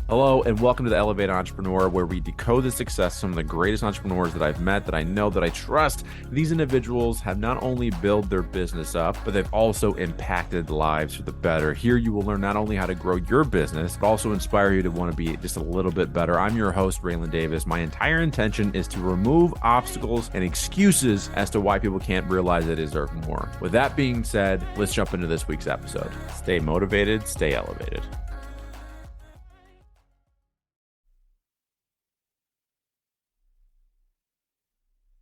Hello, and welcome to the Elevate Entrepreneur, where we decode the success of some of the greatest entrepreneurs that I've met, that I know, that I trust. These individuals have not only built their business up, but they've also impacted lives for the better. Here you will learn not only how to grow your business, but also inspire you to want to be just a little bit better. I'm your host, Raylan Davis. My entire intention is to remove obstacles and excuses as to why people can't realize they deserve more. With that being said, let's jump into this week's episode. Stay motivated, stay elevated.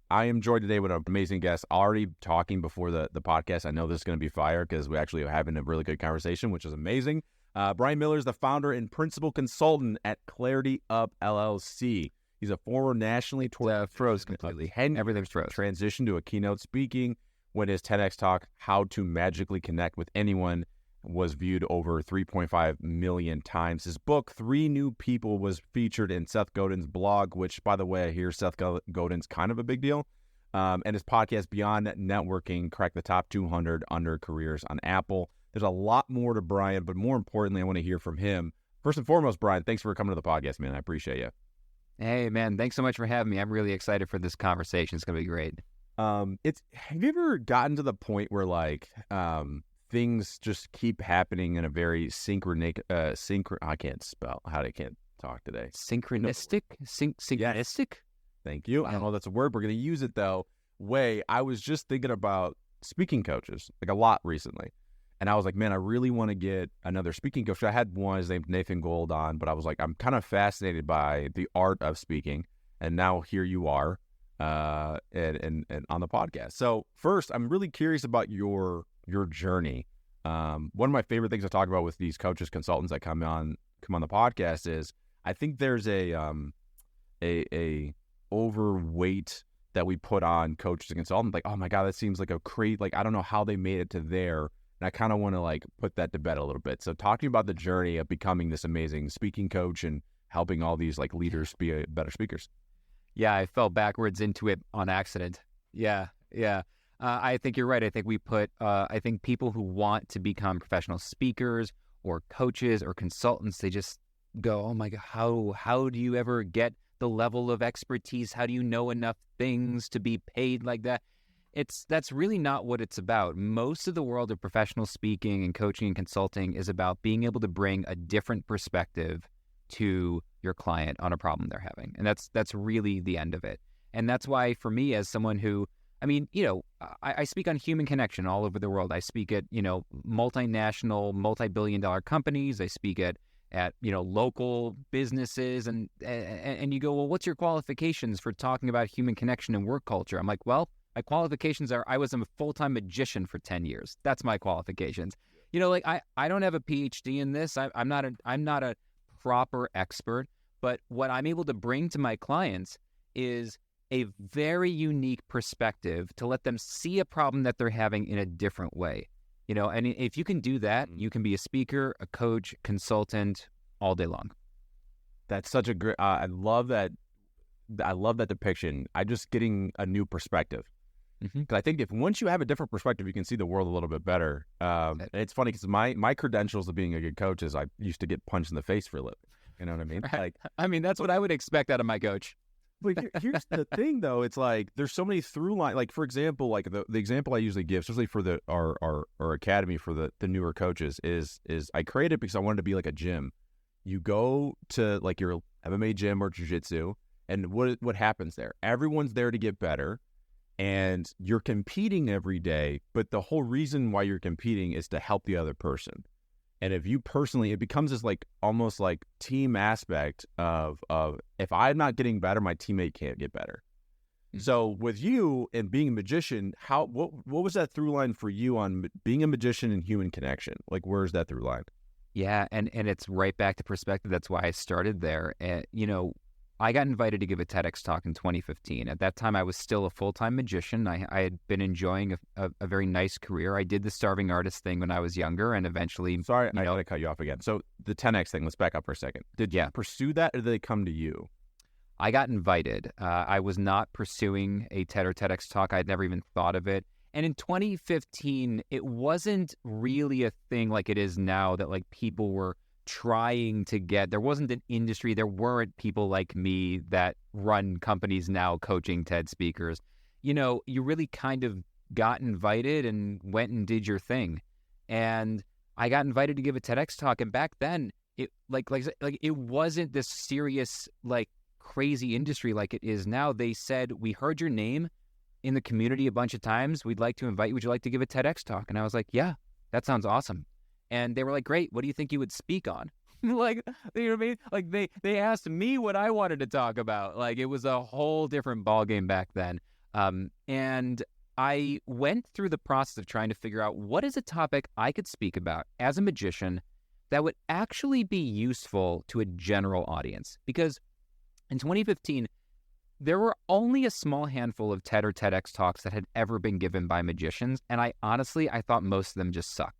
I am joined today with an amazing guest. Already talking before the podcast. I know this is going to be fire because we actually are having a really good conversation, which is amazing. Brian Miller is the founder and principal consultant at ClarityUp LLC. He's a former nationally froze completely. Everything's froze. Transitioned to a keynote speaking when his TEDx talk, How to Magically Connect with Anyone, was viewed over 3.5 million times. His book, Three New People, was featured in Seth Godin's blog, which, by the way, I hear Seth Godin's kind of a big deal. And his podcast, Beyond Networking, cracked the top 200 under careers on Apple. There's a lot more to Brian, but more importantly, I want to hear from him. First and foremost, Brian, thanks for coming to the podcast, man. I appreciate you. Hey, man, thanks so much for having me. I'm really excited for this conversation. It's going to be great. Have you ever gotten to the point where, things just keep happening in a very I can't spell. I can't talk today. Synchronistic? Synchronistic? Thank you. I don't know if that's a word. We're going to use it, though. I was just thinking about speaking coaches, a lot recently. And I was like, man, I really want to get another speaking coach. I had one, his name's Nathan Gold, on, but I was like, I'm kind of fascinated by the art of speaking. And now here you are and on the podcast. So first, I'm really curious about your journey. One of my favorite things to talk about with these coaches, consultants that come on the podcast is I think there's a overweight that we put on coaches and consultants. Like, oh my God, that seems like a crazy, I don't know how they made it to there. And I kind of want to put that to bed a little bit. So talking about the journey of becoming this amazing speaking coach and helping all these leaders be better speakers. Yeah, I fell backwards into it on accident. Yeah. I think you're right. I think we put, I think people who want to become professional speakers or coaches or consultants, they just go, oh my God, how do you ever get the level of expertise? How do you know enough things to be paid like that? That's really not what it's about. Most of the world of professional speaking and coaching and consulting is about being able to bring a different perspective to your client on a problem they're having. And that's really the end of it. And that's why for me, as someone who, I speak on human connection all over the world. I speak at, multinational, multi-billion-dollar companies. I speak at local businesses. And you go, well, what's your qualifications for talking about human connection and work culture? I'm like, well, my qualifications are I was a full-time magician for 10 years. That's my qualifications. I don't have a PhD in this. I'm not a proper expert. But what I'm able to bring to my clients is a very unique perspective to let them see a problem that they're having in a different way. And if you can do that, you can be a speaker, a coach, consultant all day long. That's such a great, I love that depiction. I'm just getting a new perspective. Because I think once you have a different perspective, you can see the world a little bit better. And it's funny because my credentials of being a good coach is I used to get punched in the face for a living. You know what I mean? That's what I would expect out of my coach. But here's the thing, though. It's there's so many through lines. For example, the example I usually give, especially for our academy for the newer coaches, is I created it because I wanted to be like a gym. You go to your MMA gym or jiu-jitsu, and what happens there? Everyone's there to get better, and you're competing every day. But the whole reason why you're competing is to help the other person. And if you personally, it becomes this almost team aspect of if I'm not getting better, my teammate can't get better. Mm-hmm. So with you and being a magician, what was that through line for you on being a magician and human connection? Where's that through line? Yeah, and it's right back to perspective. That's why I started there. And I got invited to give a TEDx talk in 2015. At that time, I was still a full-time magician. I had been enjoying a very nice career. I did the starving artist thing when I was younger, and eventually... Sorry, I got to cut you off again. So the 10X thing, let's back up for a second. Did you pursue that, or did they come to you? I got invited. I was not pursuing a TED or TEDx talk. I'd never even thought of it. And in 2015, it wasn't really a thing like it is now that people were trying to get, there wasn't an industry, there weren't people like me that run companies now coaching TED speakers. You really kind of got invited and went and did your thing. And I got invited to give a TEDx talk, and back then it like it wasn't this serious, like, crazy industry like it is now. They said, "We heard your name in the community a bunch of times. We'd like to invite you. Would you like to give a TEDx talk?" And I was like, "Yeah, that sounds awesome." And they were like, "Great. What do you think you would speak on?" Like, you know what I mean? Like, they asked me what I wanted to talk about. Like, it was a whole different ballgame back then. And I went through the process of trying to figure out what is a topic I could speak about as a magician that would actually be useful to a general audience. Because in 2015, there were only a small handful of TED or TEDx talks that had ever been given by magicians. And I thought most of them just sucked.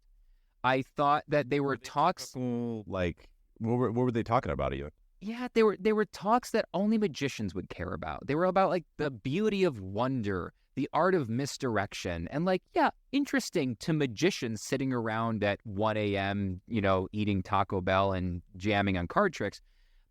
I thought that they were talks like, what were they talking about even? Yeah, they were talks that only magicians would care about. They were about, like, the beauty of wonder, the art of misdirection, and, like, yeah, interesting to magicians sitting around at 1 a.m., eating Taco Bell and jamming on card tricks.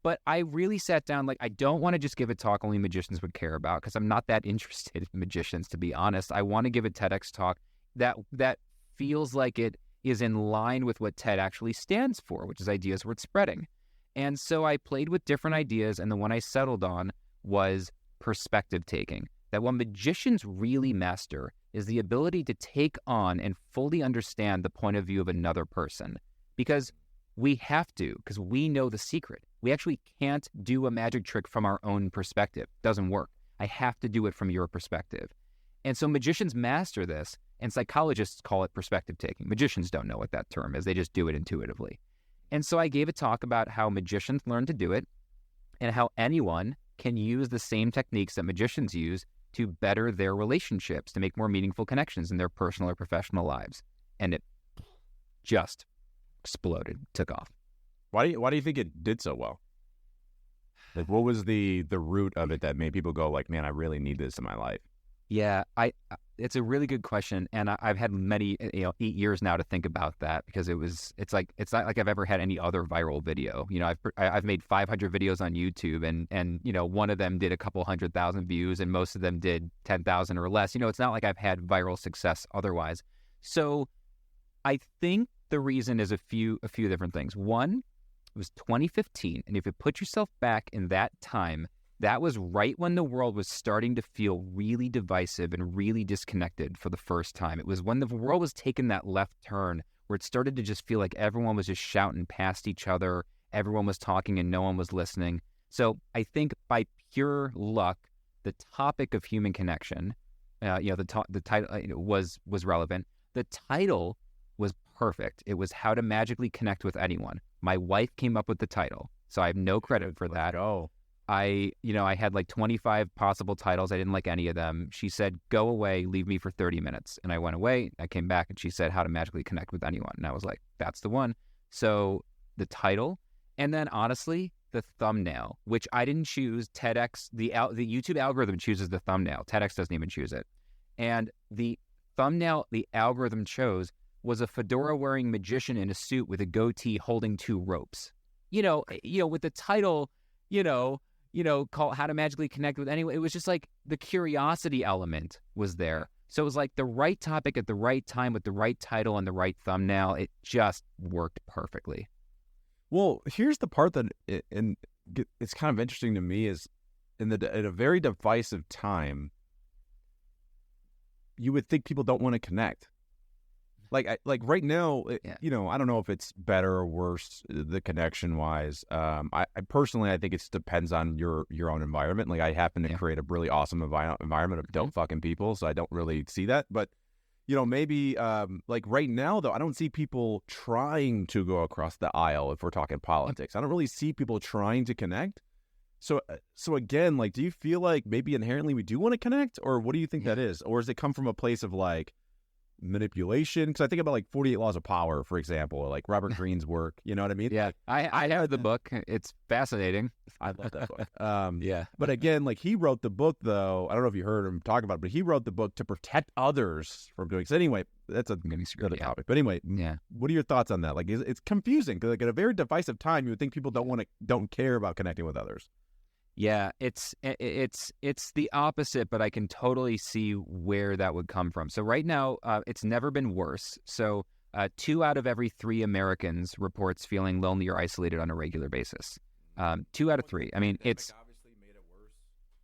But I really sat down, like, I don't want to just give a talk only magicians would care about, because I'm not that interested in magicians, to be honest. I want to give a TEDx talk that feels like it is in line with what TED actually stands for, which is ideas worth spreading. And so I played with different ideas, and the one I settled on was perspective taking. That what magicians really master is the ability to take on and fully understand the point of view of another person. Because we have to, because we know the secret. We actually can't do a magic trick from our own perspective. It doesn't work. I have to do it from your perspective. And so magicians master this, and psychologists call it perspective taking. Magicians don't know what that term is. They just do it intuitively. And so I gave a talk about how magicians learn to do it and how anyone can use the same techniques that magicians use to better their relationships, to make more meaningful connections in their personal or professional lives. And it just exploded, took off. Why do you think it did so well? Like, what was the root of it that made people go, like, man, I really need this in my life? Yeah, it's a really good question, and I've had many 8 years now to think about that, because it's not like I've ever had any other viral video. I've made 500 videos on YouTube, and one of them did a couple 100,000 views, and most of them did 10,000 or less. It's not like I've had viral success otherwise. So I think the reason is a few different things. One, it was 2015, and if you put yourself back in that time, that was right when the world was starting to feel really divisive and really disconnected for the first time. It was when the world was taking that left turn where it started to just feel like everyone was just shouting past each other. Everyone was talking and no one was listening. So I think by pure luck, the topic of human connection, the title was relevant. The title was perfect. It was How to Magically Connect with Anyone. My wife came up with the title, so I have no credit for that. Oh. I had like 25 possible titles. I didn't like any of them. She said, "Go away, leave me for 30 minutes." And I went away. I came back and she said, "How to Magically Connect with Anyone." And I was like, that's the one. So the title, and then honestly, the thumbnail, which I didn't choose. TEDx, the YouTube algorithm chooses the thumbnail. TEDx doesn't even choose it. And the thumbnail the algorithm chose was a fedora-wearing magician in a suit with a goatee holding 2 ropes. With the title, called How to Magically Connect with Anyone. It was just like the curiosity element was there. So it was like the right topic at the right time with the right title and the right thumbnail. It just worked perfectly. Well, here's the part that it's kind of interesting to me is in a very divisive time, you would think people don't want to connect. Like right now, Yeah. I don't know if it's better or worse, the connection wise. I personally, I think it depends on your own environment. Like I happen to create a really awesome environment of dope fucking people, so I don't really see that. But maybe like right now though, I don't see people trying to go across the aisle. If we're talking politics, I don't really see people trying to connect. So again, like, do you feel like maybe inherently we do want to connect, or what do you think that is, or does it come from a place of like manipulation? Because I think about like 48 Laws of Power, for example, or like Robert Greene's work. You know what I mean? Yeah, I have the book. It's fascinating. I love that book. Yeah. But again, like he wrote the book though. I don't know if you heard him talk about it, but he wrote the book to protect others from doing. So anyway, that's I'm getting screwed. another topic. But anyway, Yeah. what are your thoughts on that? Like, it's confusing because like at a very divisive time, you would think people don't care about connecting with others. Yeah, it's the opposite, but I can totally see where that would come from. So right now, it's never been worse. So 2 out of every 3 Americans reports feeling lonely or isolated on a regular basis. 2 out of 3. I mean, it's obviously made it worse.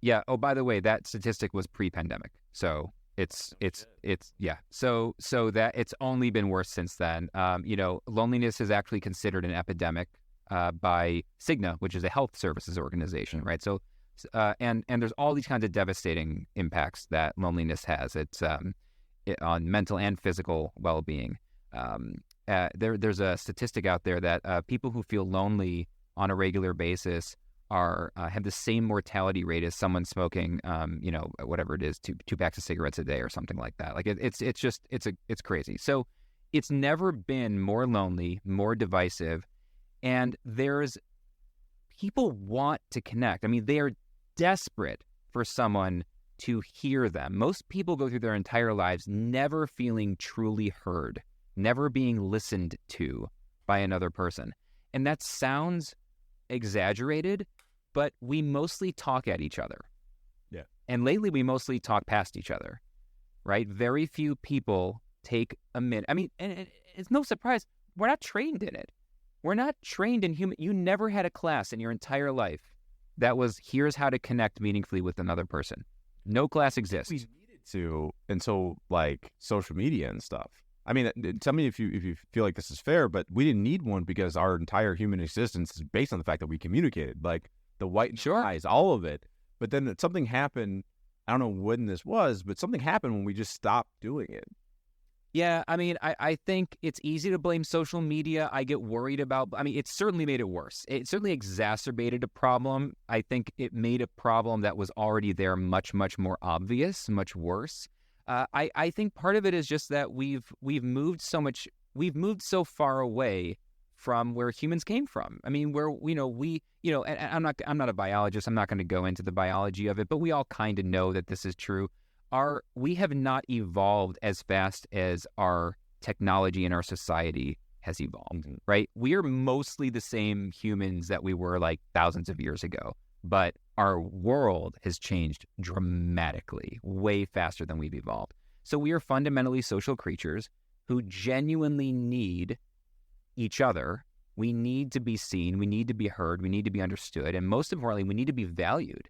yeah. Oh, by the way, that statistic was pre-pandemic, so it's yeah. So that it's only been worse since then. Loneliness is actually considered an epidemic by Cigna, which is a health services organization, right? So, and there's all these kinds of devastating impacts that loneliness has. It's on mental and physical well-being. There's a statistic out there that people who feel lonely on a regular basis have the same mortality rate as someone smoking, whatever it is, two packs of cigarettes a day or something like that. Like it's crazy. So it's never been more lonely, more divisive. And people want to connect. I mean, they are desperate for someone to hear them. Most people go through their entire lives never feeling truly heard, never being listened to by another person. And that sounds exaggerated, but we mostly talk at each other. Yeah. And lately we mostly talk past each other, right? Very few people take a minute. I mean, and it's no surprise, we're not trained in it. We're not trained in human. You never had a class in your entire life that was, here's how to connect meaningfully with another person. No class exists. We needed to until like social media and stuff. I mean, tell me if you feel like this is fair, but we didn't need one because our entire human existence is based on the fact that we communicated, like the white eyes, all of it. But then something happened. I don't know when this was, but something happened when we just stopped doing it. Yeah, I mean, I think it's easy to blame social media. I get worried about, it certainly made it worse. It certainly exacerbated a problem. I think it made a problem that was already there much, much more obvious, much worse. I think part of it is just that we've moved so far away from where humans came from. I mean, and I'm not a biologist. I'm not going to go into the biology of it, but we all kind of know that this is true. We have not evolved as fast as our technology and our society has evolved, right? We are mostly the same humans that we were like thousands of years ago, but our world has changed dramatically, way faster than we've evolved. So we are fundamentally social creatures who genuinely need each other. We need to be seen, we need to be heard, we need to be understood, and most importantly, we need to be valued.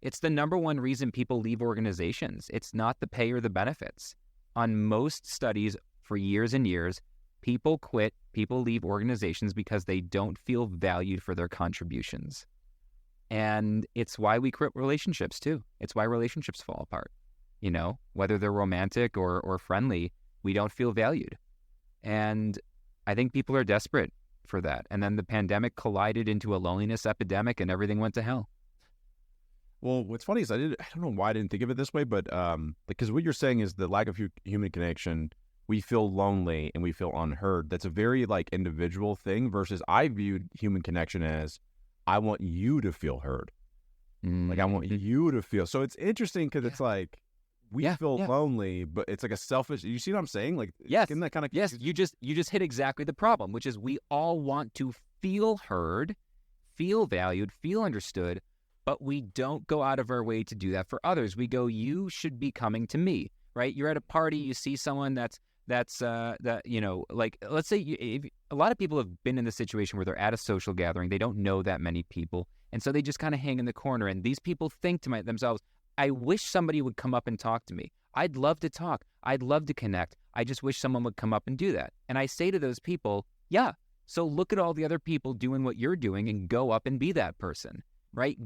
It's the number one reason people leave organizations. It's not the pay or the benefits. On most studies for years and years, people quit, people leave organizations because they don't feel valued for their contributions. And it's why we quit relationships too. It's why relationships fall apart. Whether they're romantic or friendly, we don't feel valued. And I think people are desperate for that. And then the pandemic collided into a loneliness epidemic and everything went to hell. Well, what's funny is I don't know why I didn't think of it this way, but because what you're saying is the lack of human connection, we feel lonely and we feel unheard. That's a very like individual thing versus I viewed human connection as I want you to feel heard. Like I want you to feel. So it's interesting because it's like we feel lonely, but it's like a selfish. You see what I'm saying? Like isn't that kind of you just hit exactly the problem, which is we all want to feel heard, feel valued, feel understood. But we don't go out of our way to do that for others. We go, you should be coming to me, right? You're at a party, you see someone like, let's say a lot of people have been in the situation where they're at a social gathering. They don't know that many people. And so they just kind of hang in the corner. And these people think to themselves, I wish somebody would come up and talk to me. I'd love to talk. I'd love to connect. I just wish someone would come up and do that. And I say to those people, yeah, so look at all the other people doing what you're doing and go up and be that person. Right?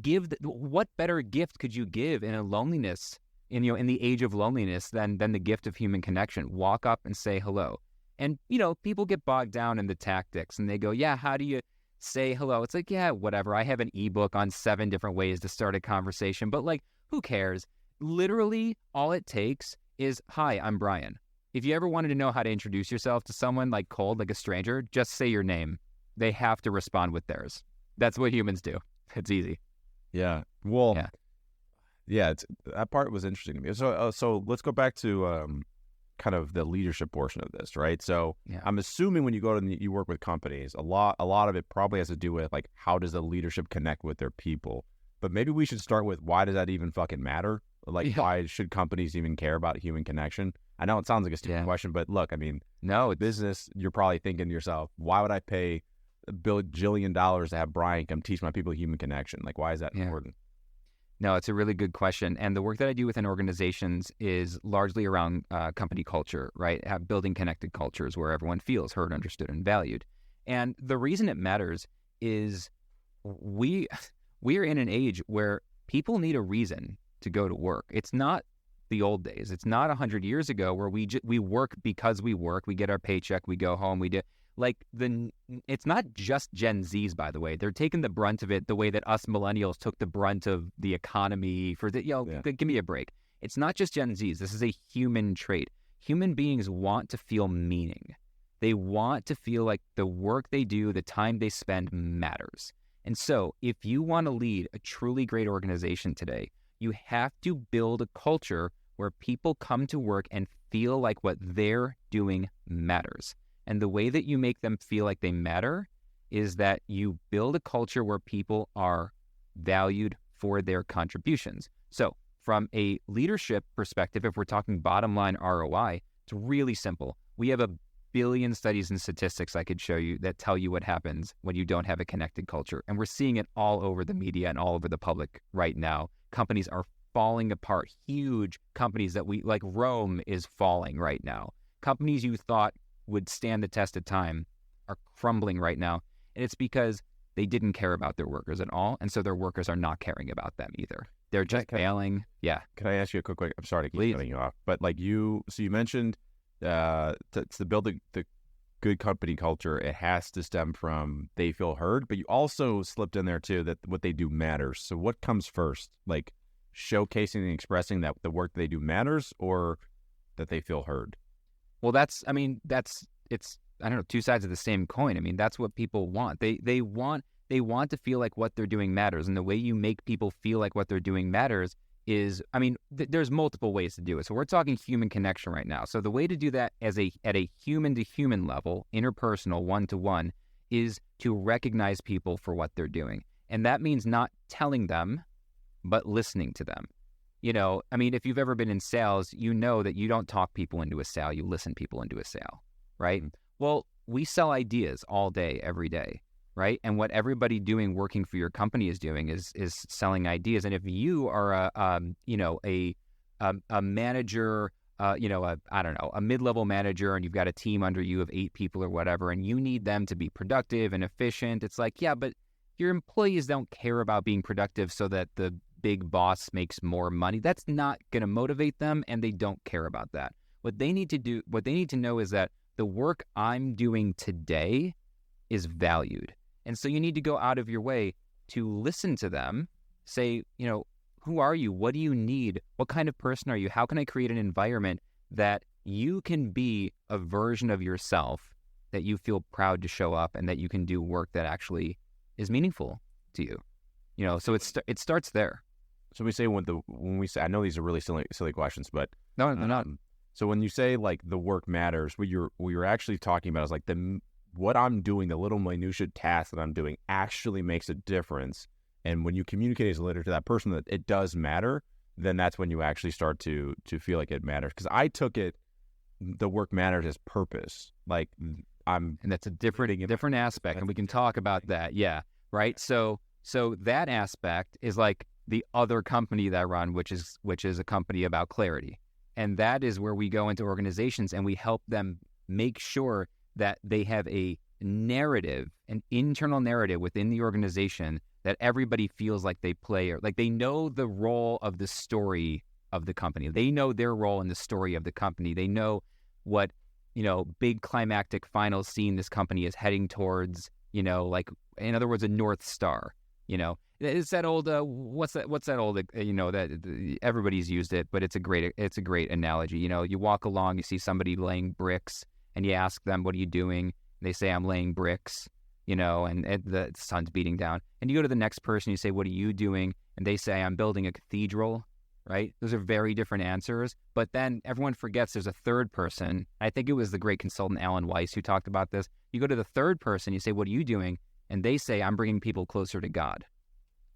What better gift could you give in a loneliness, in the age of loneliness than the gift of human connection? Walk up and say hello. And, people get bogged down in the tactics and they go, yeah, how do you say hello? It's like, yeah, whatever. I have an ebook on 7 different ways to start a conversation, but like, who cares? Literally, all it takes is, hi, I'm Brian. If you ever wanted to know how to introduce yourself to someone like cold, like a stranger, just say your name. They have to respond with theirs. That's what humans do. It's easy. Yeah. Well, yeah. That part was interesting to me. So let's go back to kind of the leadership portion of this, right? So Yeah. I'm assuming when you go to you work with companies, a lot of it probably has to do with like how does the leadership connect with their people. But maybe we should start with why does that even fucking matter? Like why should companies even care about human connection? I know it sounds like a stupid question, but look, I mean, no, business, you're probably thinking to yourself, why would I pay $1 billion to have Brian come teach my people human connection? Like, why is that important? No, it's a really good question. And the work that I do within organizations is largely around company culture, right? Building connected cultures where everyone feels heard, understood, and valued. And the reason it matters is we are in an age where people need a reason to go to work. It's not the old days. It's not 100 years ago where we work because we work. We get our paycheck. We go home. We do. It's not just Gen Zs, by the way. They're taking the brunt of it the way that us millennials took the brunt of the economy give me a break. It's not just Gen Zs. This is a human trait. Human beings want to feel meaning. They want to feel like the work they do, the time they spend matters. And so if you want to lead a truly great organization today, you have to build a culture where people come to work and feel like what they're doing matters. And the way that you make them feel like they matter is that you build a culture where people are valued for their contributions. So from a leadership perspective, if we're talking bottom line ROI, it's really simple. We have 1 billion studies and statistics I could show you that tell you what happens when you don't have a connected culture. And we're seeing it all over the media and all over the public right now. Companies are falling apart. Huge companies that like Rome is falling right now. Companies you thought would stand the test of time are crumbling right now. And it's because they didn't care about their workers at all. And so their workers are not caring about them either. They're just failing. Yeah. Can I ask you a quick, I'm sorry to keep cutting you off, but like you mentioned to build the good company culture, it has to stem from they feel heard, but you also slipped in there too that what they do matters. So what comes first? Like showcasing and expressing that the work they do matters or that they feel heard? Well, it's, I don't know, two sides of the same coin. I mean, that's what people want. They want to feel like what they're doing matters. And the way you make people feel like what they're doing matters is, there's multiple ways to do it. So we're talking human connection right now. So the way to do that at a human to human level, interpersonal, one-to-one, is to recognize people for what they're doing. And that means not telling them, but listening to them. If you've ever been in sales, you know that you don't talk people into a sale, you listen people into a sale, right? Mm-hmm. Well, we sell ideas all day, every day, right? And what everybody working for your company is doing is selling ideas. And if you are a manager, a mid-level manager, and you've got a team under you of 8 people or whatever, and you need them to be productive and efficient, it's like, yeah, but your employees don't care about being productive so that the big boss makes more money. That's not going to motivate them, and they don't care about that. What they need to know is that the work I'm doing today is valued. And so you need to go out of your way to listen to them, say, who are you? What do you need? What kind of person are you? How can I create an environment that you can be a version of yourself, that you feel proud to show up, and that you can do work that actually is meaningful to you? So it starts there. So we say when we say, I know these are really silly questions, but no, they're not. So when you say like the work matters, what you're actually talking about is like what I'm doing, the little minutiae task that I'm doing actually makes a difference. And when you communicate as a leader to that person that it does matter, then that's when you actually start to feel like it matters. Because I took it, the work matters as purpose. Like and that's a different aspect, and we can talk about that. Yeah, right. So that aspect is like the other company that I run, which is a company about clarity. And that is where we go into organizations and we help them make sure that they have a narrative, an internal narrative within the organization that everybody feels like they play, or like they know the role of the story of the company. They know their role in the story of the company. They know what, big climactic final scene this company is heading towards, like, in other words, a North Star. It's that old what's that old that everybody's used it, but it's a great analogy. You walk along, you see somebody laying bricks, and you ask them, what are you doing? And they say, I'm laying bricks, and the sun's beating down. And you go to the next person, you say, what are you doing? And they say, I'm building a cathedral. right? Those are very different answers. But then everyone forgets there's a third person. I think it was the great consultant Alan Weiss who talked about this. You go to the third person, you say, what are you doing? And they say, I'm bringing people closer to God.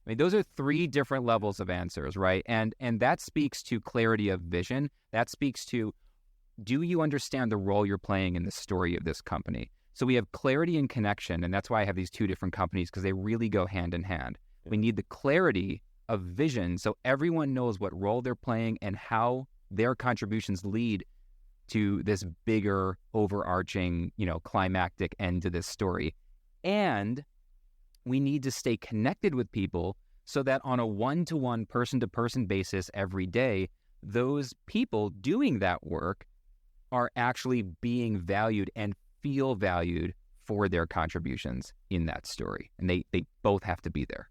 I mean, those are three different levels of answers, right? And that speaks to clarity of vision. That speaks to, do you understand the role you're playing in the story of this company? So we have clarity and connection, and that's why I have these two different companies, because they really go hand in hand. We need the clarity of vision so everyone knows what role they're playing and how their contributions lead to this bigger, overarching, climactic end to this story. And we need to stay connected with people so that on a one-to-one, person-to-person basis every day, those people doing that work are actually being valued and feel valued for their contributions in that story. And they both have to be there.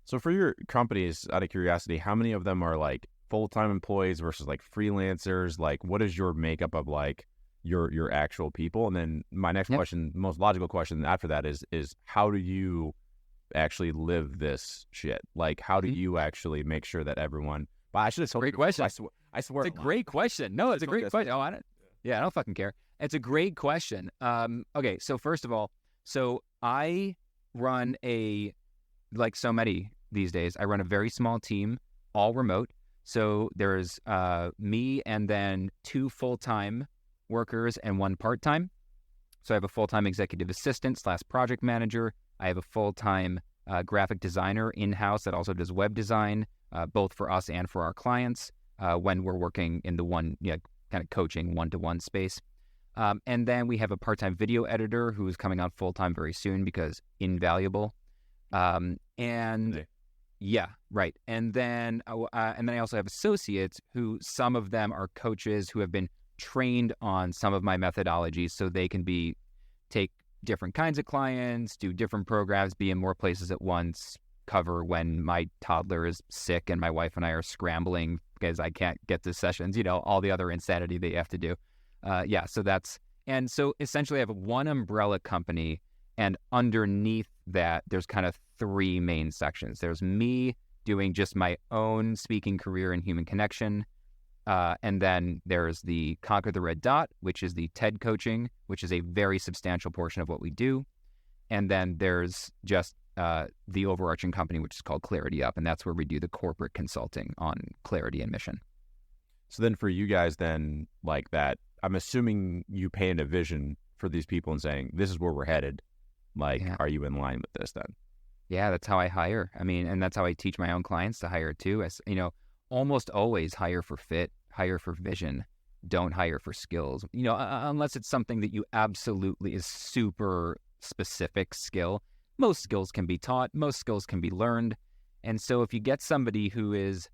So for your companies, out of curiosity, how many of them are like full-time employees versus like freelancers? Like, what is your makeup of like your actual people? And then my next question, the most logical question after that is how do you actually live this shit? Like, how do you actually make sure that everyone? But I should have told great question. I swear, it's a great question. No, it's a great question. Oh, I don't fucking care. It's a great question. Okay, so first of all, I run like so many these days, I run a very small team, all remote. So there's me and then 2 full-time workers and 1 part-time. So I have a full-time executive assistant / project manager. I have a full-time graphic designer in-house that also does web design, both for us and for our clients when we're working in the one, kind of coaching one-to-one space. And then we have a part-time video editor who's coming on full-time very soon because invaluable. Yeah, right. And then I also have associates who, some of them are coaches who have been trained on some of my methodologies so they can take different kinds of clients, do different programs, be in more places at once, cover when my toddler is sick and my wife and I are scrambling because I can't get to sessions, all the other insanity that you have to do. So essentially I have one umbrella company, and underneath that, there's kind of 3 main sections. There's me doing just my own speaking career in human connection. And then there's the Conquer the Red Dot, which is the TED coaching, which is a very substantial portion of what we do. And then there's just the overarching company, which is called ClarityUp, and that's where we do the corporate consulting on clarity and mission. So then for you guys then, like that, I'm assuming you painted a vision for these people and saying, this is where we're headed. Like, Are you in line with this then? Yeah, that's how I hire. I mean, and that's how I teach my own clients to hire too. As almost always hire for fit, hire for vision, don't hire for skills. Unless it's something that you absolutely is super specific skill. Most skills can be taught, most skills can be learned. And so if you get somebody who is,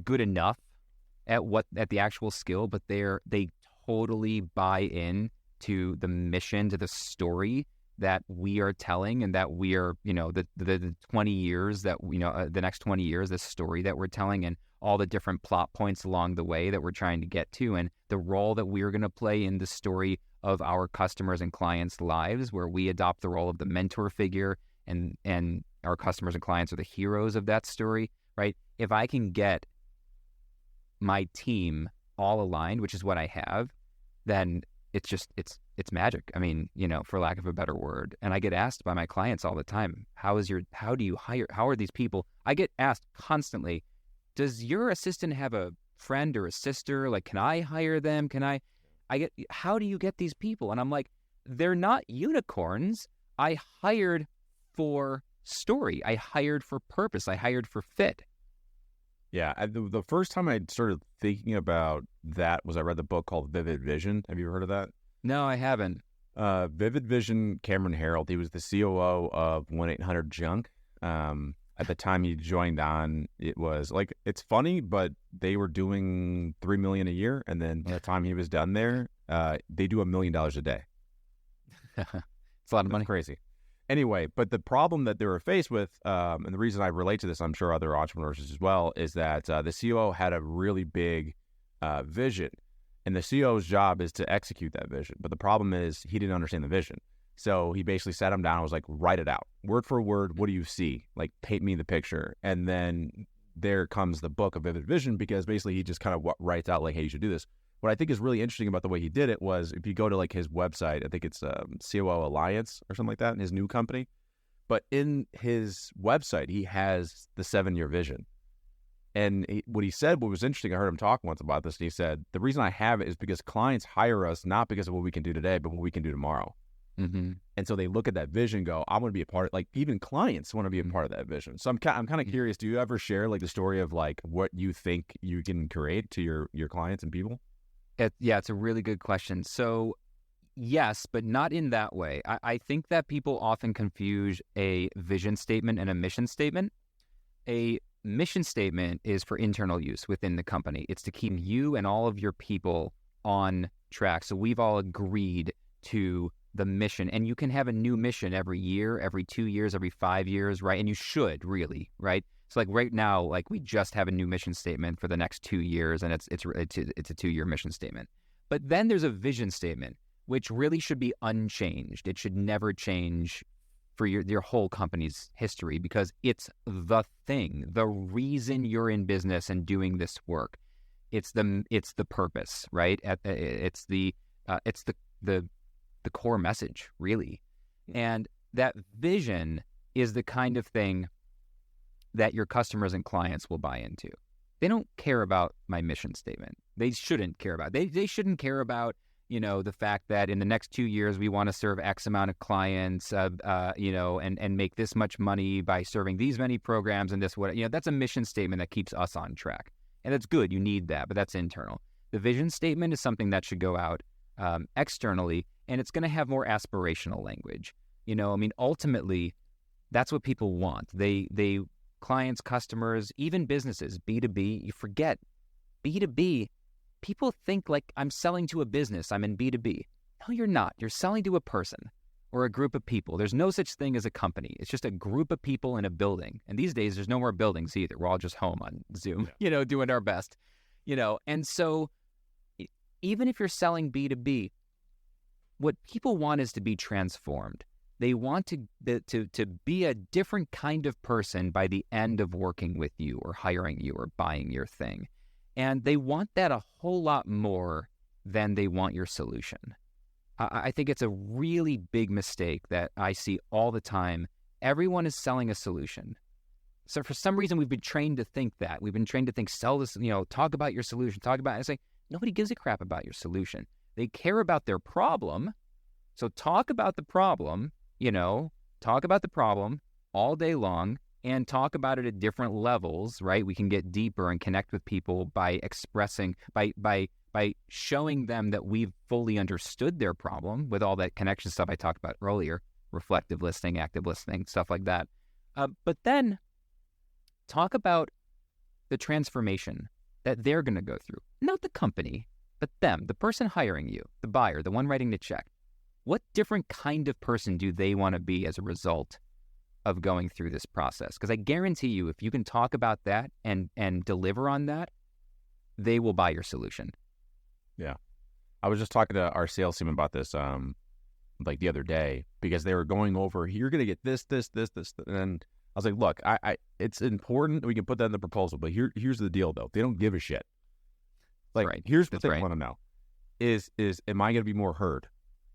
good enough at the actual skill, but they totally buy in to the mission, to the story that we are telling, and that we are, the 20 years that, the next 20 years, this story that we're telling, and all the different plot points along the way that we're trying to get to, and the role that we're going to play in the story of our customers' and clients' lives, where we adopt the role of the mentor figure, and our customers and clients are the heroes of that story, right? If I can get my team all aligned, which is what I have, then it's magic. I mean, for lack of a better word. And I get asked by my clients all the time, how do you hire? How are these people? I get asked constantly, does your assistant have a friend or a sister? Like, can I hire them? How do you get these people? And I'm like, they're not unicorns. I hired for story. I hired for purpose. I hired for fit. Yeah, the first time I started thinking about that was I read the book called Vivid Vision. Have you ever heard of that? No, I haven't. Vivid Vision, Cameron Harreld. He was the COO of 1-800-JUNK. At the time he joined on, it was like, it's funny, but they were doing $3 million a year, and then by the time he was done there, they do $1 million a day. It's a lot of money. Crazy. Anyway, but the problem that they were faced with, and the reason I relate to this, I'm sure other entrepreneurs as well, is that the COO had a really big vision, and the COO's job is to execute that vision. But the problem is he didn't understand the vision. So he basically sat him down and was like, write it out. Word for word, what do you see? Like, paint me the picture. And then there comes the book of Vivid Vision, because basically he just kind of writes out like, hey, you should do this. What I think is really interesting about the way he did it was, if you go to like his website, I think it's COO Alliance or something like that in his new company. But in his website, he has the 7-year vision. And what was interesting, I heard him talk once about this, and he said, the reason I have it is because clients hire us not because of what we can do today, but what we can do tomorrow. Mm-hmm. And so they look at that vision and go, I want to be a part of, like, even clients want to be a part of that vision. So I'm kind of curious, do you ever share like the story of like what you think you can create to your clients and people? It's a really good question. So yes, but not in that way. I think that people often confuse a vision statement and a mission statement. A mission statement is for internal use within the company. It's to keep you and all of your people on track. So we've all agreed to the mission, and you can have a new mission every year, every 2 years, every 5 years, right? And you should really, right? So like right now, like we just have a new mission statement for the next 2 years, and it's a 2-year mission statement. But then there's a vision statement, which really should be unchanged. It should never change for your whole company's history, because it's the thing, the reason you're in business and doing this work. It's the purpose, right? It's the core message, really. And that vision is the kind of thing that your customers and clients will buy into. They don't care about my mission statement. They shouldn't care about it. They shouldn't care about, the fact that in the next 2 years, we want to serve X amount of clients, and make this much money by serving these many programs and this, that's a mission statement that keeps us on track. And that's good. You need that, but that's internal. The vision statement is something that should go out externally, and it's going to have more aspirational language. Ultimately, that's what people want. They clients, customers, even businesses, B2B, you forget B2B. People think like I'm selling to a business, I'm in B2B. No, you're not. You're selling to a person or a group of people. There's no such thing as a company. It's just a group of people in a building. And these days, there's no more buildings either. We're all just home on Zoom, doing our best, And so even if you're selling B2B, what people want is to be transformed. They want to be a different kind of person by the end of working with you or hiring you or buying your thing. And they want that a whole lot more than they want your solution. I think it's a really big mistake that I see all the time. Everyone is selling a solution. So for some reason, we've been trained to think that. We've been trained to think, sell this, talk about your solution, talk about it. It's like, nobody gives a crap about your solution. They care about their problem. So talk about the problem, talk about the problem all day long, and talk about it at different levels, right? We can get deeper and connect with people by expressing, by showing them that we've fully understood their problem with all that connection stuff I talked about earlier, reflective listening, active listening, stuff like that. But then talk about the transformation that they're going to go through. Not the company, but them, the person hiring you, the buyer, the one writing the check. What different kind of person do they want to be as a result of going through this process? Because I guarantee you, if you can talk about that and deliver on that, they will buy your solution. Yeah. I was just talking to our sales team about this like the other day, because they were going over, you're going to get this. And I was like, look, I it's important. We can put that in the proposal, but here's the deal, though. They don't give a shit. Like, right. Here's what they want to know is, am I going to be more heard?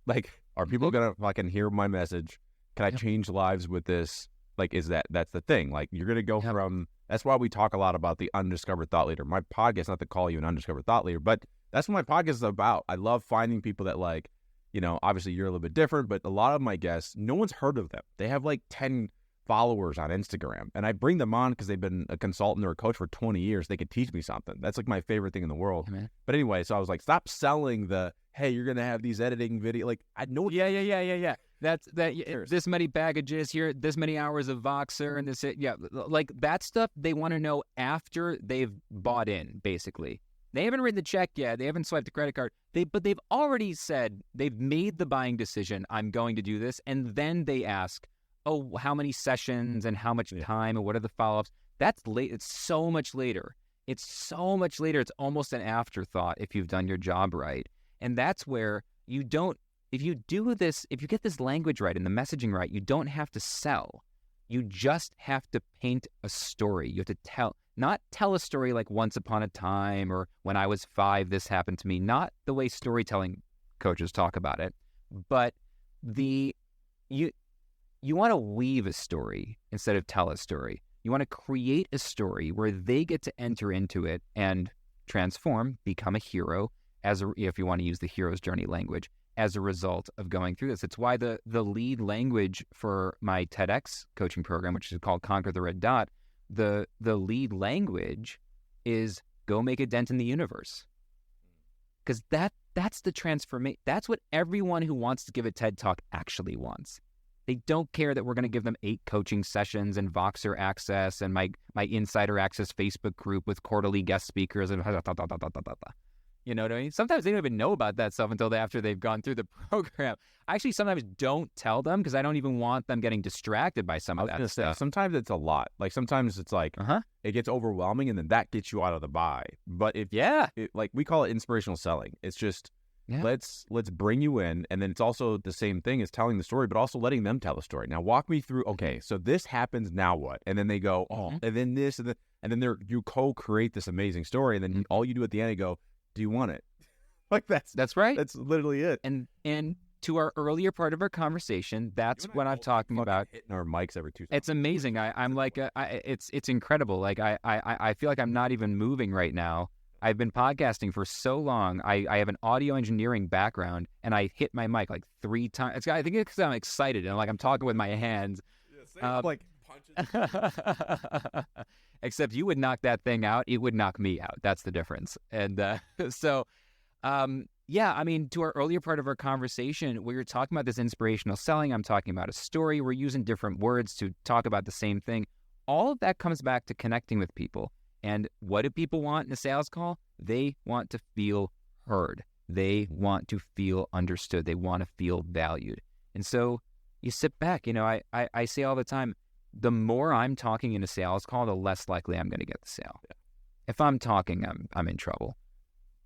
Like, are people going to fucking hear my message? Can I change lives with this? Like, that's the thing. Like, you're going to go from, that's why we talk a lot about the undiscovered thought leader. My podcast, not to call you an undiscovered thought leader, but that's what my podcast is about. I love finding people that, like, obviously you're a little bit different, but a lot of my guests, no one's heard of them. They have like 10 followers on Instagram, and I bring them on because they've been a consultant or a coach for 20 years. They could teach me something. That's like my favorite thing in the world. Yeah, but anyway, so I was like, stop selling the, hey, you're going to have these editing video. Like, I know. Yeah. That's this many baggages here, this many hours of Voxer and this. Yeah. Like that stuff they want to know after they've bought in, basically. They haven't written the check yet. They haven't swiped the credit card. But they've already said they've made the buying decision. I'm going to do this. And then they ask, oh, how many sessions and how much time and what are the follow-ups? That's late. It's so much later. It's almost an afterthought if you've done your job right. And that's where you don't, if you do this, if you get this language right and the messaging right, you don't have to sell. You just have to paint a story. You have to tell. Not tell a story like once upon a time or when I was 5, this happened to me. Not the way storytelling coaches talk about it, but you want to weave a story instead of tell a story. You want to create a story where they get to enter into it and transform, become a hero, if you want to use the hero's journey language, as a result of going through this. It's why the lead language for my TEDx coaching program, which is called Conquer the Red Dot, the lead language is go make a dent in the universe. Because that's the transformation. That's what everyone who wants to give a TED Talk actually wants. They don't care that we're going to give them 8 coaching sessions and Voxer access and my Insider Access Facebook group with quarterly guest speakers and you know what I mean? Sometimes they don't even know about that stuff until after they've gone through the program. I actually sometimes don't tell them because I don't even want them getting distracted by some of that stuff. Sometimes it's a lot. Like sometimes it's like it gets overwhelming and then that gets you out of the buy. But like we call it inspirational selling. It's just let's bring you in, and then it's also the same thing as telling the story, but also letting them tell the story. Now walk me through. Okay, so this happens. Now what? And then they go, and then this, and then you co-create this amazing story, and then all you do at the end, you go, do you want it? Like that's right. That's literally it. And to our earlier part of our conversation, that's what I'm talking about. Hitting our mics every 2 seconds. It's amazing. I'm like, it's incredible. Like I feel like I'm not even moving right now. I've been podcasting for so long. I have an audio engineering background, and I hit my mic like 3 times. I think it's because I'm excited and like I'm talking with my hands. Yeah, like punches. Except you would knock that thing out. It would knock me out. That's the difference. And so, I mean, to our earlier part of our conversation, we were talking about this inspirational selling. I'm talking about a story. We're using different words to talk about the same thing. All of that comes back to connecting with people. And what do people want in a sales call? They want to feel heard. They want to feel understood. They want to feel valued. And so you sit back. You know, I say all the time, the more I'm talking in a sales call, the less likely I'm going to get the sale. Yeah. If I'm talking, I'm in trouble.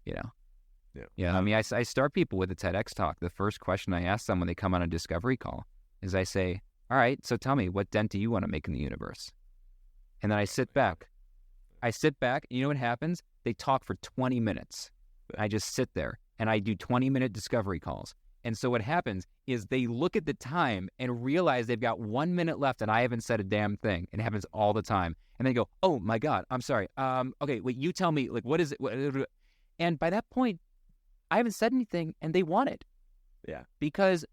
You know. Yeah. I mean, I start people with a TEDx talk. The first question I ask them when they come on a discovery call is I say, all right, so tell me, what dent do you want to make in the universe? And then I sit back. And you know what happens? They talk for 20 minutes. I just sit there and I do 20-minute discovery calls. And so what happens is they look at the time and realize they've got 1 minute left and I haven't said a damn thing. It happens all the time. And they go, oh my God, I'm sorry. Okay, wait, you tell me, like, what is it? And by that point, I haven't said anything and they want it. Yeah. Because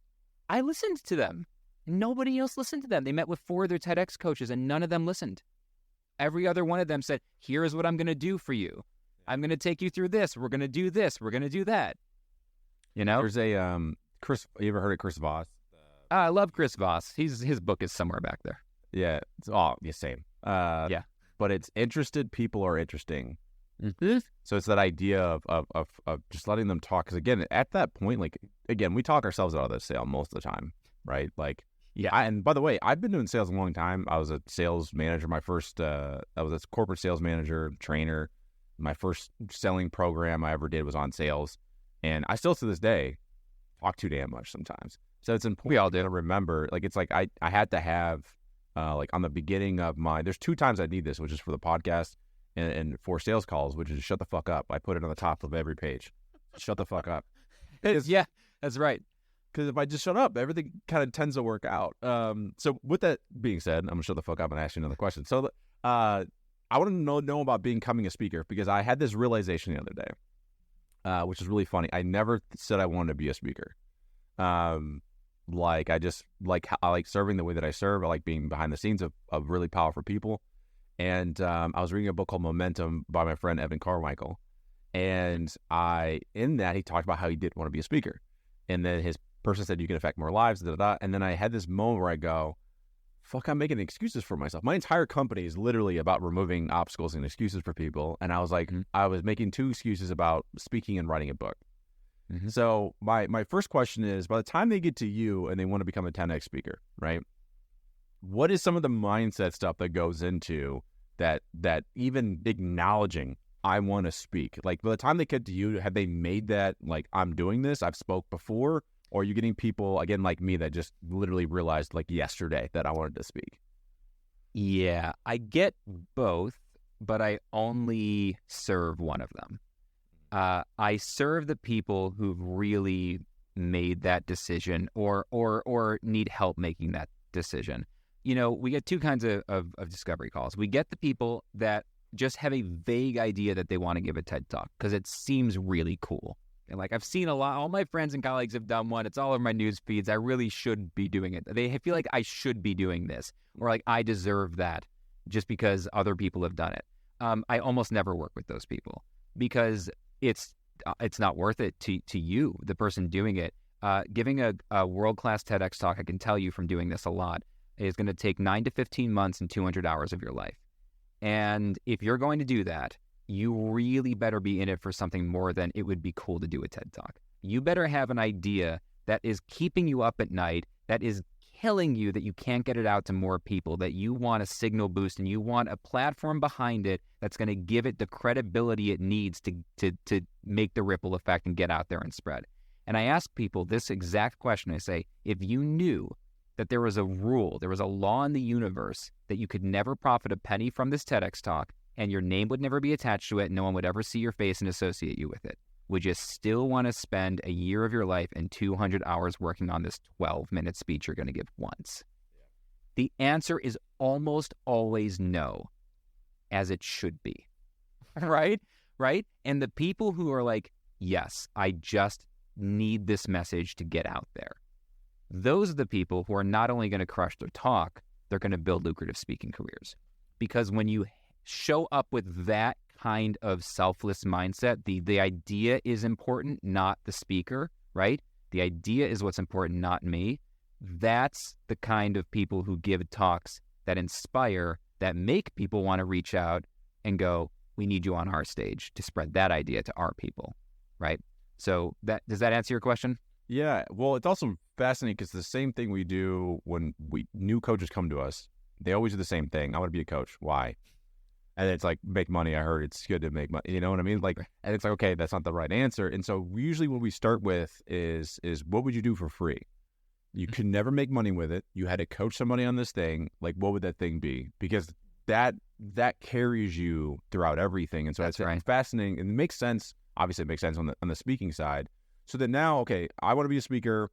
I listened to them. Nobody else listened to them. They met with 4 of their TEDx coaches and none of them listened. Every other one of them said, here is what I'm going to do for you. I'm going to take you through this. We're going to do this. We're going to do that. You know? There's a, Chris, you ever heard of Chris Voss? I love Chris Voss. His book is somewhere back there. Yeah. It's same. Yeah. But it's interested people are interesting. Mm-hmm. So it's that idea of just letting them talk. Because again, at that point, like, again, we talk ourselves out of the sale most of the time, right? Like, yeah. And by the way, I've been doing sales a long time. I was a sales manager. I was a corporate sales manager, trainer. My first selling program I ever did was on sales. And I still to this day talk too damn much sometimes. So it's important. We all do. To remember, like, it's like I had to have, like, on the beginning of there's 2 times I need this, which is for the podcast and for sales calls, which is shut the fuck up. I put it on the top of every page. Shut the fuck up. Yeah, that's right. Because if I just shut up, everything kind of tends to work out. So with that being said, I'm going to shut the fuck up and ask you another question. So I want to know about becoming a speaker because I had this realization the other day, which is really funny. I never said I wanted to be a speaker. Like I like serving the way that I serve. I like being behind the scenes of really powerful people. And I was reading a book called Momentum by my friend Evan Carmichael. And in that, he talked about how he didn't want to be a speaker. And then his person said, you can affect more lives, and then I had this moment where I go, fuck, I'm making excuses for myself. My entire company is literally about removing obstacles and excuses for people. And I was like, I was making 2 excuses about speaking and writing a book. Mm-hmm. So my first question is, by the time they get to you and they want to become a 10X speaker, right? What is some of the mindset stuff that goes into that even acknowledging I want to speak? Like, by the time they get to you, have they made that, like, I'm doing this, I've spoke before? Or are you getting people, again, like me, that just literally realized, like, yesterday that I wanted to speak? Yeah, I get both. but I only serve one of them. I serve the people who've really made that decision or need help making that decision. We get two kinds of discovery calls. We get the people that just have a vague idea that they want to give a TED Talk because it seems really cool. And like I've seen a lot, all my friends and colleagues have done one. It's all over my news feeds. I really should be doing it. They feel like I should be doing this, or like I deserve that just because other people have done it. I almost never work with those people because it's not worth it to you, the person doing it. Giving a world-class TEDx talk, I can tell you from doing this a lot, is going to take 9 to 15 months and 200 hours of your life. And if you're going to do that, you really better be in it for something more than it would be cool to do a TED Talk. You better have an idea that is keeping you up at night, that is killing you, that you can't get it out to more people, that you want a signal boost and you want a platform behind it that's going to give it the credibility it needs to make the ripple effect and get out there and spread. And I ask people this exact question. I say, if you knew that there was a rule, there was a law in the universe that you could never profit a penny from this TEDx talk and your name would never be attached to it, and no one would ever see your face and associate you with it, would you still want to spend a year of your life and 200 hours working on this 12-minute speech you're going to give once? Yeah. The answer is almost always no, as it should be, right? And the people who are like, yes, I just need this message to get out there, those are the people who are not only going to crush their talk, they're going to build lucrative speaking careers. Because when you show up with that kind of selfless mindset, the idea is important, not the speaker, right? The idea is what's important, not me. That's the kind of people who give talks that inspire, that make people want to reach out and go, we need you on our stage to spread that idea to our people, right? So does that answer your question? Yeah. Well, it's also fascinating because the same thing we do when new coaches come to us, they always do the same thing. I want to be a coach. Why? And it's like, make money. I heard it's good to make money. You know what I mean? Like, and it's like, okay, that's not the right answer. And so usually what we start with is what would you do for free? You could never make money with it. You had to coach somebody on this thing. Like, what would that thing be? Because that carries you throughout everything. And so it's fascinating. And it makes sense. Obviously, it makes sense on the speaking side. So that now, okay, I want to be a speaker.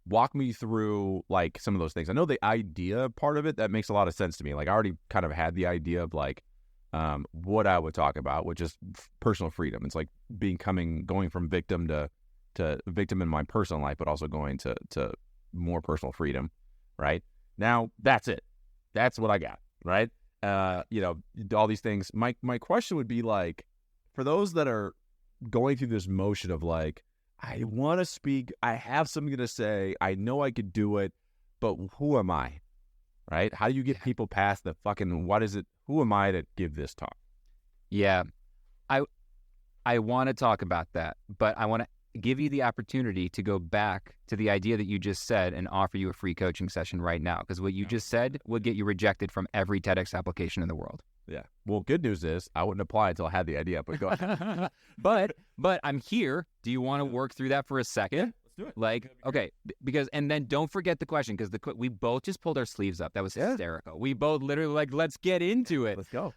Walk me through like some of those things. I know the idea part of it, that makes a lot of sense to me. Like I already kind of had the idea of like what I would talk about, which is personal freedom. It's like going from victim to victim in my personal life, but also going to more personal freedom, right? Now, that's it. That's what I got, right? All these things. My question would be like, for those that are going through this motion of like, I want to speak, I have something to say, I know I could do it, but who am I, right? How do you get people past the fucking, who am I to give this talk? Yeah, I want to talk about that, but I want to give you the opportunity to go back to the idea that you just said and offer you a free coaching session right now, because what you just said would get you rejected from every TEDx application in the world. Yeah. Well, good news is I wouldn't apply until I had the idea, but go ahead. but I'm here. Do you want to work through that for a second? Yeah, let's do it. Like, okay, and then don't forget the question, because we both just pulled our sleeves up. That was hysterical. We both literally like, let's get into it. Let's go.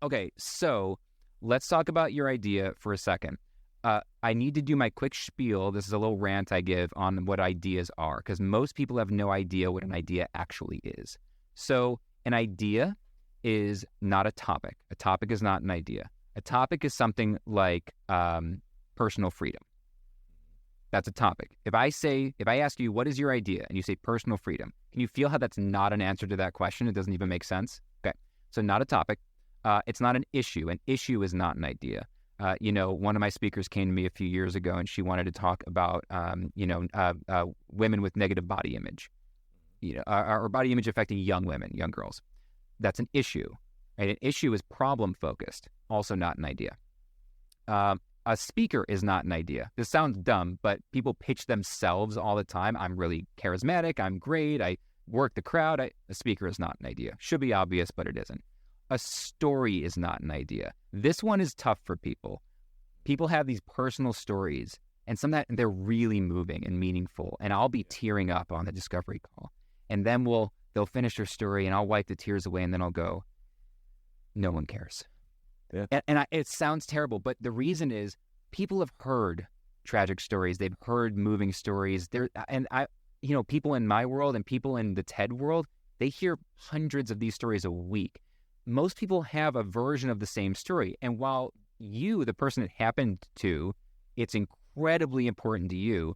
Okay, so let's talk about your idea for a second. I need to do my quick spiel. This is a little rant I give on what ideas are, because most people have no idea what an idea actually is. So an idea is not a topic. A topic is not an idea. A topic is something like personal freedom. That's a topic. If I ask you, what is your idea? And you say personal freedom, can you feel how that's not an answer to that question? It doesn't even make sense. Okay. So not a topic. It's not an issue. An issue is not an idea. One of my speakers came to me a few years ago and she wanted to talk about, women with negative body image, or body image affecting young women, young girls. That's an issue, right? An issue is problem focused, also not an idea. A speaker is not an idea. This sounds dumb, but people pitch themselves all the time. I'm really charismatic. I'm great. I work the crowd. A speaker is not an idea. Should be obvious, but it isn't. A story is not an idea. This one is tough for people. People have these personal stories, and sometimes they're really moving and meaningful, and I'll be tearing up on the discovery call. And then they'll finish their story, and I'll wipe the tears away, and then I'll go, no one cares. Yeah. And it sounds terrible, but the reason is people have heard tragic stories. They've heard moving stories. People in my world and people in the TED world, they hear hundreds of these stories a week. Most people have a version of the same story. And while you, the person it happened to, it's incredibly important to you,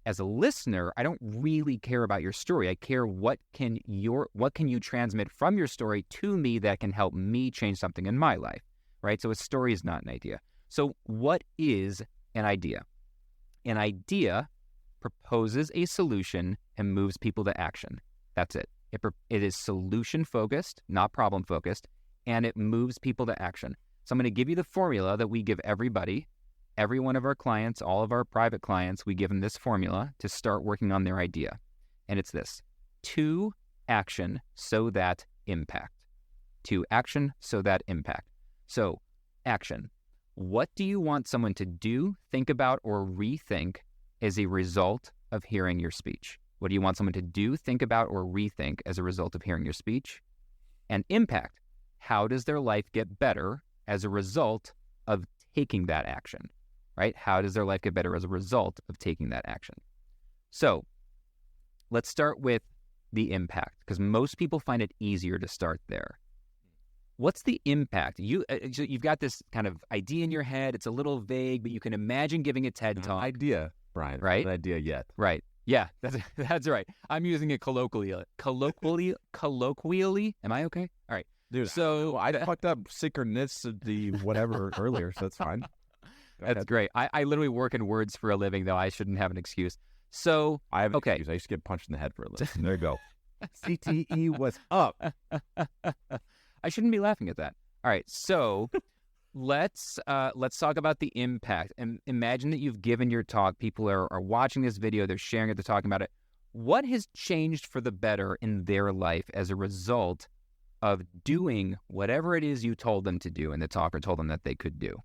as a listener, I don't really care about your story. I care what can you transmit from your story to me that can help me change something in my life, right? So a story is not an idea. So what is an idea? An idea proposes a solution and moves people to action. That's it. It is solution-focused, not problem-focused, and it moves people to action. So I'm going to give you the formula that we give everybody. Every one of our clients, all of our private clients, we give them this formula to start working on their idea. And it's this: to action so that impact. To action so that impact. So, action. What do you want someone to do, think about, or rethink as a result of hearing your speech? What do you want someone to do, think about, or rethink as a result of hearing your speech? And impact. How does their life get better as a result of taking that action? Right? How does their life get better as a result of taking that action? So let's start with the impact, because most people find it easier to start there. What's the impact? You've got this kind of idea in your head. It's a little vague, but you can imagine giving a TED Talk. Idea, Brian. Right? Not an idea yet. Right. Yeah, that's right. I'm using it colloquially. Colloquially? Am I okay? All right. Dude, so I fucked up synchronicity whatever earlier, so that's fine. That's great. I literally work in words for a living, though. I shouldn't have an excuse. So I have an excuse. I used to get punched in the head for a living. There you go. CTE was up. I shouldn't be laughing at that. All right. So let's talk about the impact. And imagine that you've given your talk. People are watching this video. They're sharing it. They're talking about it. What has changed for the better in their life as a result of doing whatever it is you told them to do in the talk, or told them that they could do?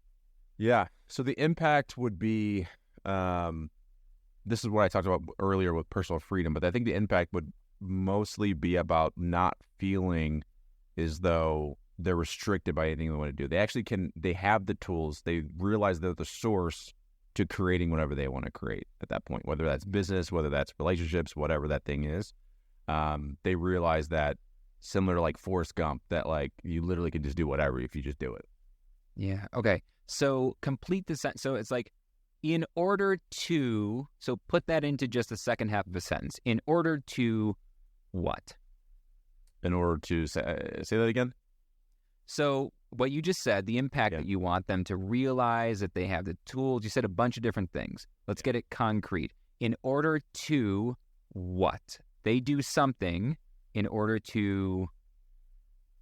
Yeah. So the impact would be, this is what I talked about earlier with personal freedom, but I think the impact would mostly be about not feeling as though they're restricted by anything they want to do. They actually they have the tools. They realize they're the source to creating whatever they want to create at that point, whether that's business, whether that's relationships, whatever that thing is. They realize that, similar to like Forrest Gump, that like you literally can just do whatever if you just do it. Yeah. Okay. So complete the sentence. So it's like, in order to, so put that into just the second half of a sentence. In order to what? In order to say that again? So what you just said, the impact that you want them to realize, that they have the tools. You said a bunch of different things. Let's get it concrete. In order to what? They do something in order to,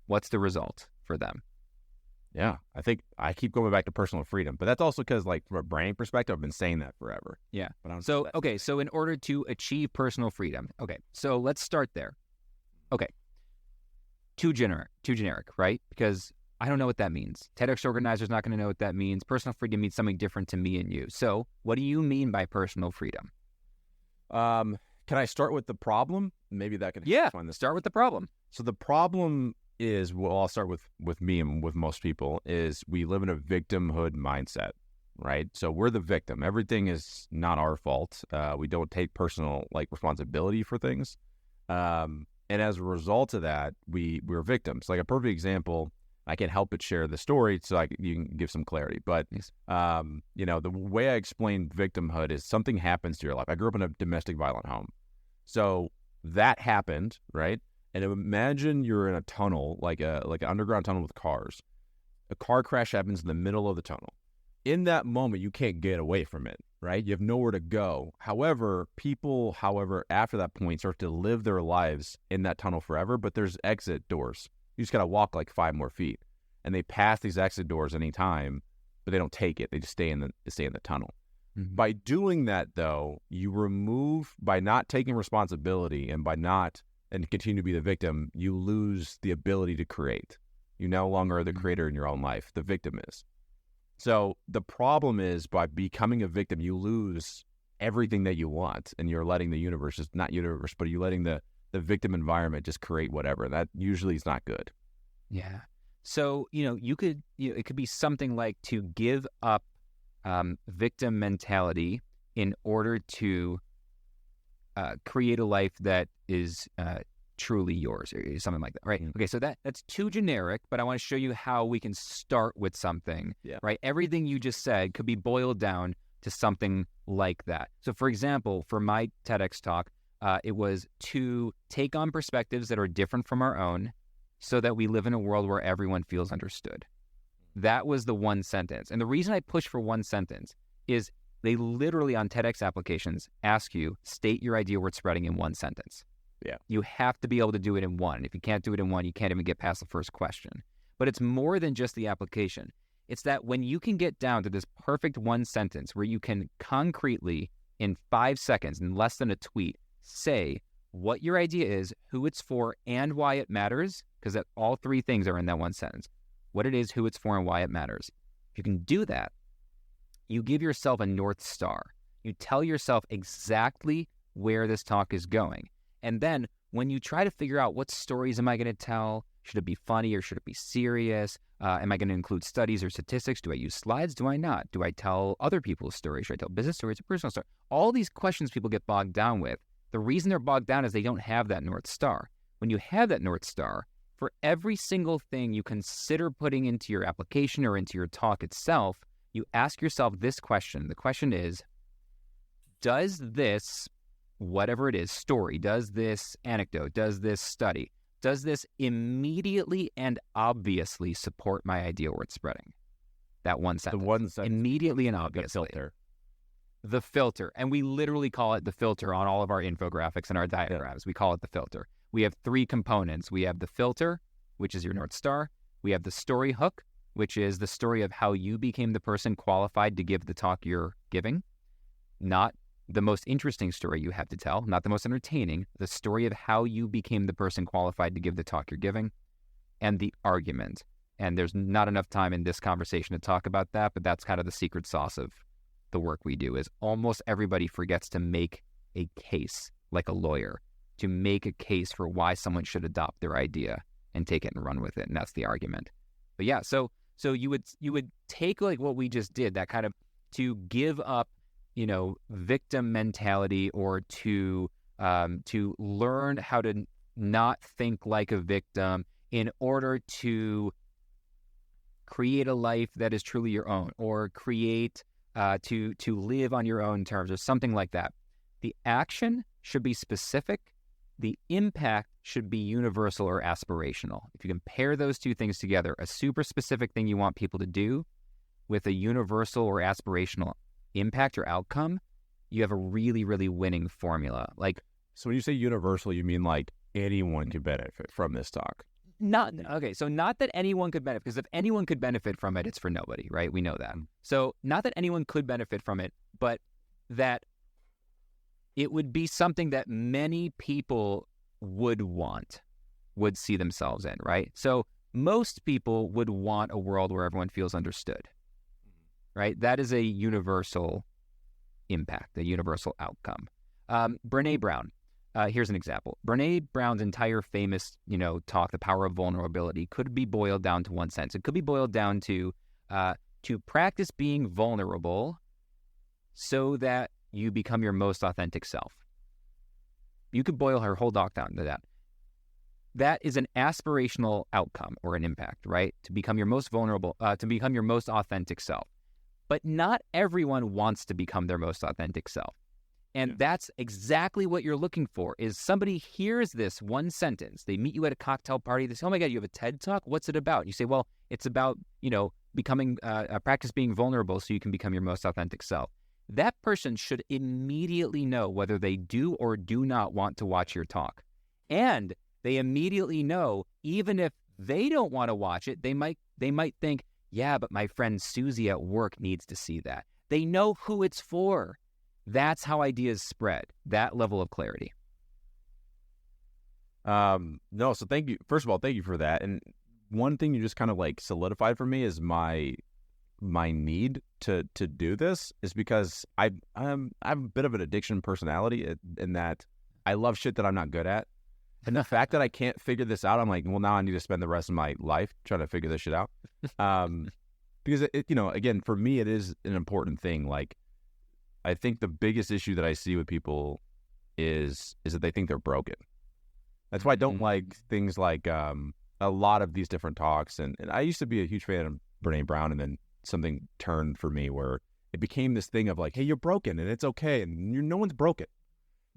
what's the result for them? Yeah, I think I keep going back to personal freedom, but that's also because, like, from a branding perspective, I've been saying that forever. Yeah. But so in order to achieve personal freedom, so let's start there. Okay. Too generic, right? Because I don't know what that means. TEDx organizer's not going to know what that means. Personal freedom means something different to me and you. So what do you mean by personal freedom? Can I start with the problem? Maybe that can find this. Start with the problem. So the problem is, well, I'll start with me and with most people, is we live in a victimhood mindset, right? So we're the victim. Everything is not our fault. We don't take personal responsibility for things. And as a result of that, we're victims. Like a perfect example, I can't help but share the story so you can give some clarity. But, the way I explain victimhood is something happens to your life. I grew up in a domestic violent home. So that happened, right? And imagine you're in a tunnel, like an underground tunnel with cars. A car crash happens in the middle of the tunnel. In that moment, you can't get away from it, right? You have nowhere to go. People, after that point, start to live their lives in that tunnel forever, but there's exit doors. You just got to walk like 5 more feet. And they pass these exit doors anytime, but they don't take it. They just stay in the tunnel. Mm-hmm. By doing that, though, by not taking responsibility and continue to be the victim, you lose the ability to create. You no longer are the creator in your own life. The victim is. So the problem is, by becoming a victim, you lose everything that you want, and you're letting the universe, but you're letting the victim environment just create whatever. That usually is not good. Yeah. So, it could be something like to give up victim mentality in order to create a life that is truly yours, or something like that, right? Okay, so that's too generic, but I want to show you how we can start with something, right? Everything you just said could be boiled down to something like that. So, for example, for my TEDx talk, it was to take on perspectives that are different from our own so that we live in a world where everyone feels understood. That was the one sentence. And the reason I push for one sentence is they literally on TEDx applications ask you, state your idea word spreading in one sentence. Yeah. You have to be able to do it in one. If you can't do it in one, you can't even get past the first question. But it's more than just the application. It's that when you can get down to this perfect one sentence where you can concretely, in 5 seconds, in less than a tweet, say what your idea is, who it's for, and why it matters, because all three things are in that one sentence. What it is, who it's for, and why it matters. If you can do that, you give yourself a North Star. You tell yourself exactly where this talk is going. And then when you try to figure out what stories am I going to tell, should it be funny or should it be serious? Am I going to include studies or statistics? Do I use slides? Do I not? Do I tell other people's stories? Should I tell business stories or personal stories? All these questions people get bogged down with. The reason they're bogged down is they don't have that North Star. When you have that North Star, for every single thing you consider putting into your application or into your talk itself, you ask yourself this question. The question is, does this, whatever it is, story, does this anecdote, does this study, does this immediately and obviously support my idea word spreading? That one sentence. The one sentence. Immediately and obviously. The filter. And we literally call it the filter on all of our infographics and our diagrams. We call it the filter. We have three components. We have the filter, which is your North Star. We have the story hook, which is the story of how you became the person qualified to give the talk you're giving. Not the most interesting story you have to tell, not the most entertaining, the story of how you became the person qualified to give the talk you're giving. And the argument. And there's not enough time in this conversation to talk about that, but that's kind of the secret sauce of the work we do, is almost everybody forgets to make a case, like a lawyer, to make a case for why someone should adopt their idea and take it and run with it. And that's the argument. But yeah, so you would take like what we just did, that kind of to give up, victim mentality, or to learn how to not think like a victim in order to create a life that is truly your own, or create to live on your own terms, or something like that. The action should be specific. The impact should be universal or aspirational. If you can pair those two things together, a super specific thing you want people to do with a universal or aspirational impact or outcome, you have a really, really winning formula. So when you say universal, you mean like anyone could benefit from this talk? Not that anyone could benefit, because if anyone could benefit from it, it's for nobody, right? We know that. So not that anyone could benefit from it, but that it would be something that many people would see themselves in, right? So most people would want a world where everyone feels understood, right? That is a universal impact, a universal outcome. Brene Brown. Here's an example. Brene Brown's entire famous, talk, The Power of Vulnerability, could be boiled down to one sentence. It could be boiled down to practice being vulnerable so that you become your most authentic self. You could boil her whole talk down to that. That is an aspirational outcome or an impact, right? To become your most vulnerable, to become your most authentic self. But not everyone wants to become their most authentic self. And that's exactly what you're looking for, is somebody hears this one sentence. They meet you at a cocktail party. They say, oh my God, you have a TED Talk? What's it about? And you say, well, it's about, becoming, practice being vulnerable so you can become your most authentic self. That person should immediately know whether they do or do not want to watch your talk. And they immediately know, even if they don't want to watch it, they might think, yeah, but my friend Susie at work needs to see that. They know who it's for. That's how ideas spread, that level of clarity. No, so thank you. First of all, thank you for that. And one thing you just kind of like solidified for me is my need to do this is because I have a bit of an addiction personality in that I love shit that I'm not good at. And the fact that I can't figure this out, I'm like, well, now I need to spend the rest of my life trying to figure this shit out. Because again, for me, it is an important thing. Like, I think the biggest issue that I see with people is that they think they're broken. That's why I don't like things like a lot of these different talks. And I used to be a huge fan of Brene Brown, and then something turned for me where it became this thing of like, hey, you're broken and it's okay. And no one's broken.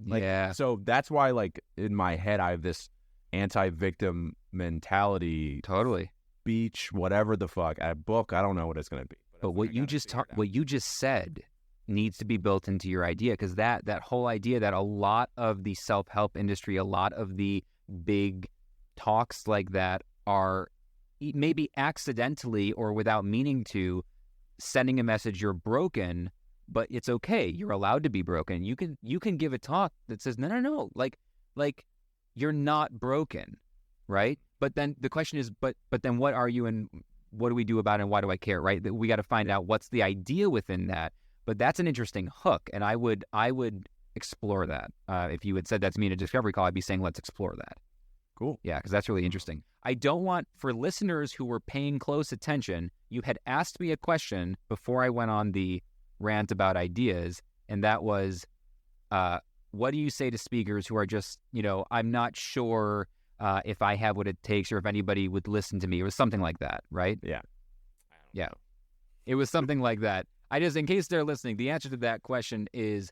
Like, yeah. So that's why, like, in my head, I have this anti-victim mentality. Totally. Speech, whatever the fuck, a book, I don't know what it's going to be. But what you just said needs to be built into your idea, because that whole idea that a lot of the self-help industry, a lot of the big talks like that are maybe accidentally or without meaning to sending a message you're broken, but it's okay. You're allowed to be broken. You can give a talk that says, no, like you're not broken, right? But then the question is, but then what are you, and what do we do about it, and why do I care, right? We got to find out what's the idea within that. But that's an interesting hook, and I would explore that. If you had said that to me in a discovery call, I'd be saying, let's explore that. Cool. Yeah, because that's really interesting. I don't want, for listeners who were paying close attention, you had asked me a question before I went on the rant about ideas, and that was, what do you say to speakers who are just, I'm not sure if I have what it takes, or if anybody would listen to me. It was something like that, right? Yeah. Yeah. It was something like that. In case they're listening, the answer to that question is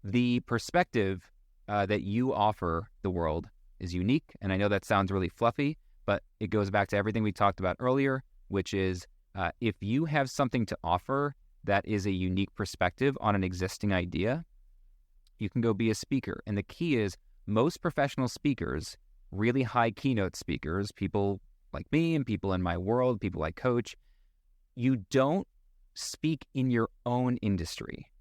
the perspective that you offer the world is unique. And I know that sounds really fluffy, but it goes back to everything we talked about earlier, which is if you have something to offer that is a unique perspective on an existing idea, you can go be a speaker. And the key is, most professional speakers, really high keynote speakers, people like me and people in my world, people I coach, you don't speak in your own industry.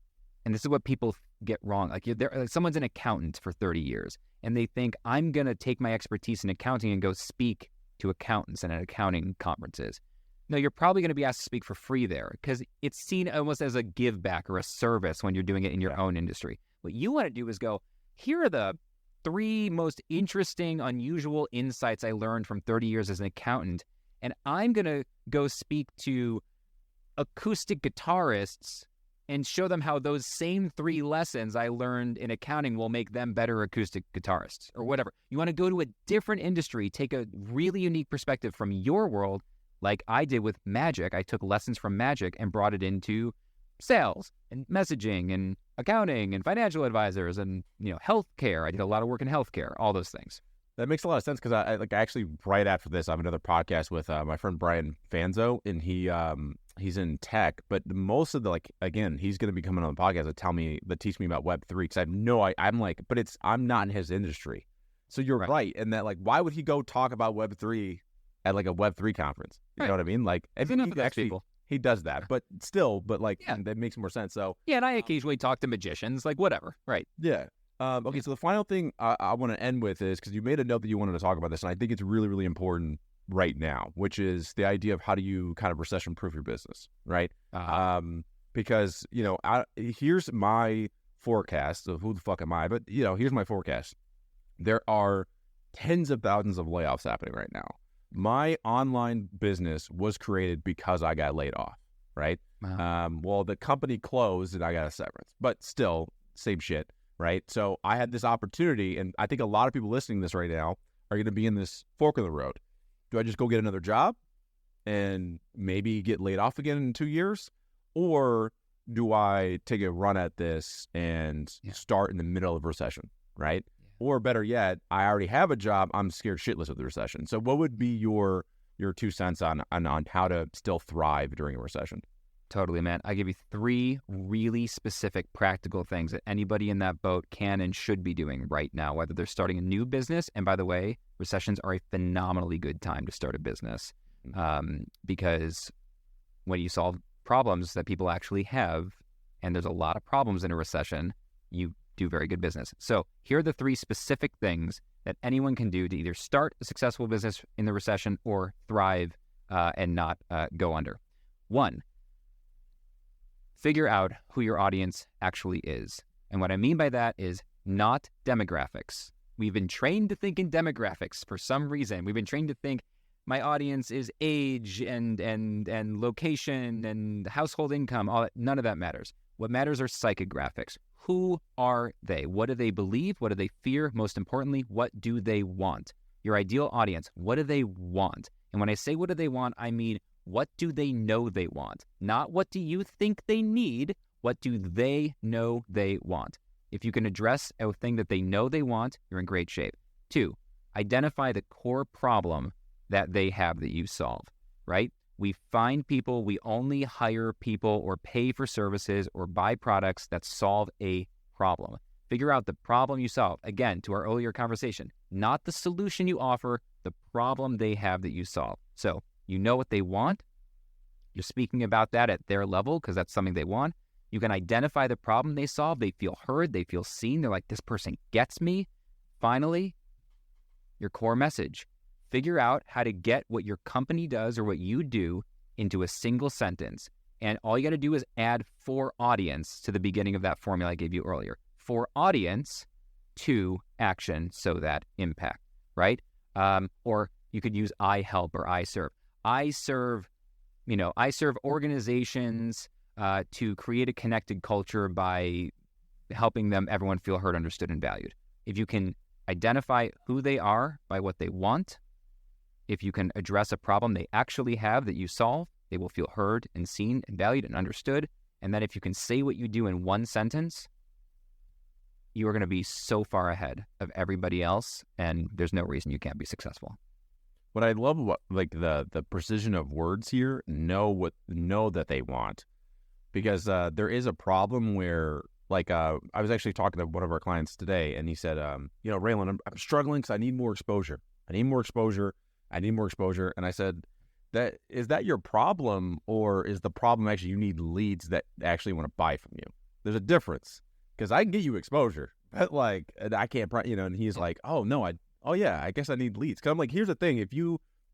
And this is what people get wrong. Like, someone's an accountant for 30 years, and they think, I'm going to take my expertise in accounting and go speak to accountants and at accounting conferences. No, you're probably going to be asked to speak for free there, because it's seen almost as a give back or a service when you're doing it in your own industry. What you want to do is go, here are the 3 most interesting, unusual insights I learned from 30 years as an accountant, and I'm going to go speak to acoustic guitarists and show them how those same 3 lessons I learned in accounting will make them better acoustic guitarists, or whatever. You want to go to a different industry, take a really unique perspective from your world, like I did with magic. I took lessons from magic and brought it into sales and messaging and accounting and financial advisors and, healthcare. I did a lot of work in healthcare, all those things. That makes a lot of sense, because I actually, right after this, I have another podcast with my friend Brian Fanzo, and he's in tech, but most of the, again, he's going to be coming on the podcast that teach me about Web3, because I have I'm not in his industry. So you're right. And that, why would he go talk about Web3 at a Web3 conference? You know what I mean? If enough of those people. He does that, but that makes more sense. So yeah, and I occasionally talk to magicians, whatever. Right. Yeah. Okay, so the final thing I want to end with is, because you made a note that you wanted to talk about this, and I think it's really, really important right now, which is the idea of how do you kind of recession-proof your business, right? Because, here's my forecast of who the fuck am I, but, here's my forecast. There are tens of thousands of layoffs happening right now. My online business was created because I got laid off, right? Wow. Well, the company closed and I got a severance, but still, same shit. Right. So I had this opportunity, and I think a lot of people listening to this right now are going to be in this fork in the road. Do I just go get another job and maybe get laid off again in 2 years? Or do I take a run at this and start in the middle of a recession? Right. Yeah. Or better yet, I already have a job. I'm scared shitless of the recession. So what would be your 2 cents on how to still thrive during a recession? Totally, man. I give you 3 really specific practical things that anybody in that boat can and should be doing right now, whether they're starting a new business. And by the way, recessions are a phenomenally good time to start a business, because when you solve problems that people actually have, and there's a lot of problems in a recession, you do very good business. So here are the 3 specific things that anyone can do to either start a successful business in the recession or thrive and not go under. 1, figure out who your audience actually is. And what I mean by that is not demographics, We've been trained to think in demographics for some reason. We've been trained to think my audience is age and location and household income. All that, none of that matters. What matters are psychographics. Who are they? What do they believe? What do they fear? Most importantly, what do they want? Your ideal audience, what do they want? And when I say what do they want, I mean, what do they know they want? Not what do you think they need? What do they know they want? If you can address a thing that they know they want, you're in great shape. 2, identify the core problem that they have that you solve, right? We find people, we only hire people or pay for services or buy products that solve a problem. Figure out the problem you solve. Again, to our earlier conversation, not the solution you offer, the problem they have that you solve. So you know what they want. You're speaking about that at their level because that's something they want. You can identify the problem they solve. They feel heard. They feel seen. They're like, this person gets me. Finally, your core message. Figure out how to get what your company does or what you do into a single sentence. And all you got to do is add for audience to the beginning of that formula I gave you earlier. For audience to action so that impact, right? Or you could use I help or I serve. I serve organizations to create a connected culture by helping them, everyone feel heard, understood, and valued. If you can identify who they are by what they want, if you can address a problem they actually have that you solve, they will feel heard and seen and valued and understood. And then if you can say what you do in one sentence, you are going to be so far ahead of everybody else, and there's no reason you can't be successful. What I love about like the precision of words here, know that they want, because there is a problem where like I was actually talking to one of our clients today, and he said, Raylan, I'm struggling because I need more exposure. I need more exposure. And I said, is that your problem, or is the problem actually you need leads that actually want to buy from you? There's a difference, because I can get you exposure, but like I can't, and he's like, I guess I need leads. Because I'm like, here's the thing,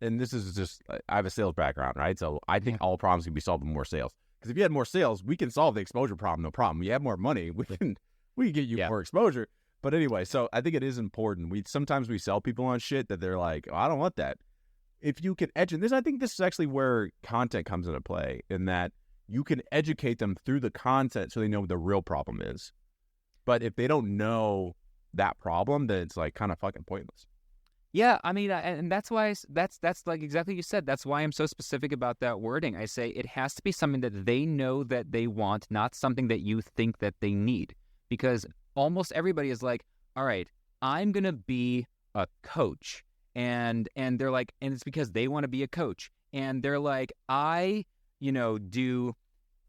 and this is just, I have a sales background, right? So I think all problems can be solved with more sales. Because if you had more sales, we can solve the exposure problem, no problem. You have more money, we can get you more exposure. But anyway, so I think it is important. Sometimes we sell people on shit that they're like, I don't want that. If you can educate, I think this is actually where content comes into play, in that you can educate them through the content so they know what the real problem is. But if they don't know that problem, then it's like kind of fucking pointless. Yeah, I mean, and that's why that's like exactly what you said. That's why I'm so specific about that wording. I say it has to be something that they know that they want, not something that you think that they need. Because almost everybody is like, all right, I'm going to be a coach. And they're like, and it's because they want to be a coach. And they're like, I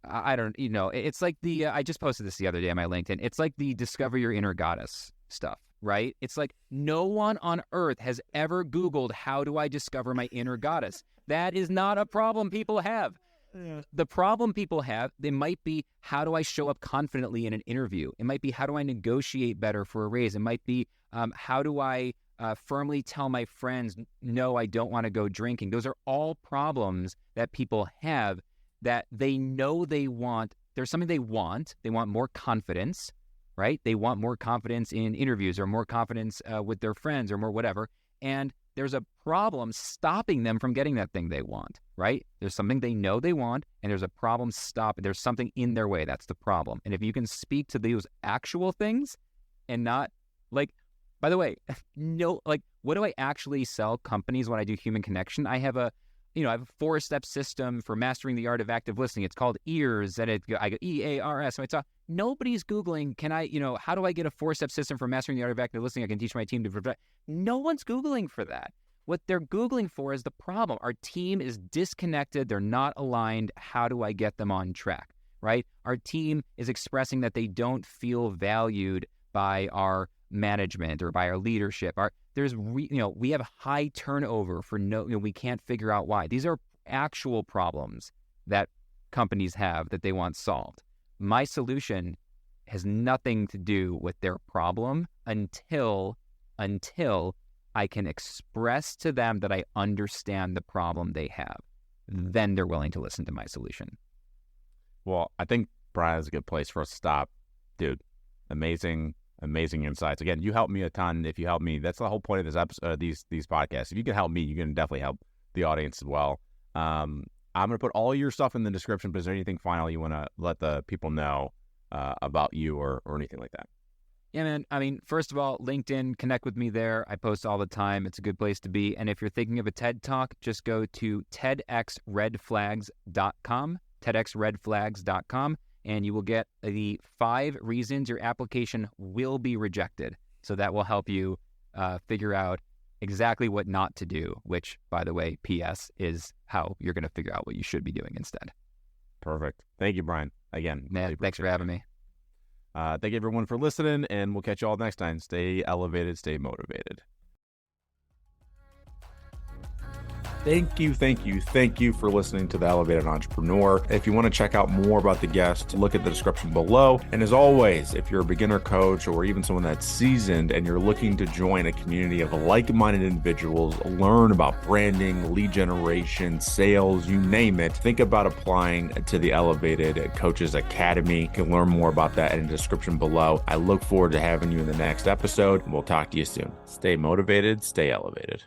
it's like I just posted this the other day on my LinkedIn. It's like the discover your inner goddess stuff, right? It's like no one on earth has ever Googled, how do I discover my inner goddess? That is not a problem people have. Yeah. The problem people have, they might be, how do I show up confidently in an interview? It might be, how do I negotiate better for a raise? It might be, how do I firmly tell my friends, no, I don't want to go drinking? Those are all problems that people have that they know they want. There's something they want. They want more confidence, right? They want more confidence in interviews, or more confidence with their friends, or more whatever. And there's a problem stopping them from getting that thing they want, right? There's something they know they want, and there's a problem stopping. There's something in their way. That's the problem. And if you can speak to those actual things and not like, by the way, what do I actually sell companies when I do human connection? I have a 4-step system for mastering the art of active listening. It's called EARS, and I go EARS. So nobody's Googling, how do I get a 4-step system for mastering the art of active listening? I can teach my team to. No one's Googling for that. What they're Googling for is the problem. Our team is disconnected. They're not aligned. How do I get them on track, right? Our team is expressing that they don't feel valued by our management or by our leadership. We have high turnover for we can't figure out why. These are actual problems that companies have that they want solved. My solution has nothing to do with their problem until I can express to them that I understand the problem they have. Then they're willing to listen to my solution. Well, I think Brian is a good place for us to stop. Dude, amazing Amazing insights. Again, you help me a ton. If you help me, that's the whole point of this episode, these podcasts. If you can help me, you can definitely help the audience as well. I'm going to put all your stuff in the description, but is there anything final you want to let the people know about you or anything like that? Yeah, man. I mean, first of all, LinkedIn, connect with me there. I post all the time. It's a good place to be. And if you're thinking of a TED Talk, just go to TEDxredflags.com, TEDxredflags.com, and you will get the 5 reasons your application will be rejected. So that will help you figure out exactly what not to do, which, by the way, PS, is how you're going to figure out what you should be doing instead. Perfect. Thank you, Brian. Again, Man, thanks for having me. Thank you everyone for listening, and we'll catch you all next time. Stay elevated, stay motivated. Thank you for listening to The Elevated Entrepreneur. If you want to check out more about the guest, look at the description below. And as always, if you're a beginner coach or even someone that's seasoned and you're looking to join a community of like-minded individuals, learn about branding, lead generation, sales, you name it, think about applying to the Elevated Coaches Academy. You can learn more about that in the description below. I look forward to having you in the next episode. We'll talk to you soon. Stay motivated, stay elevated.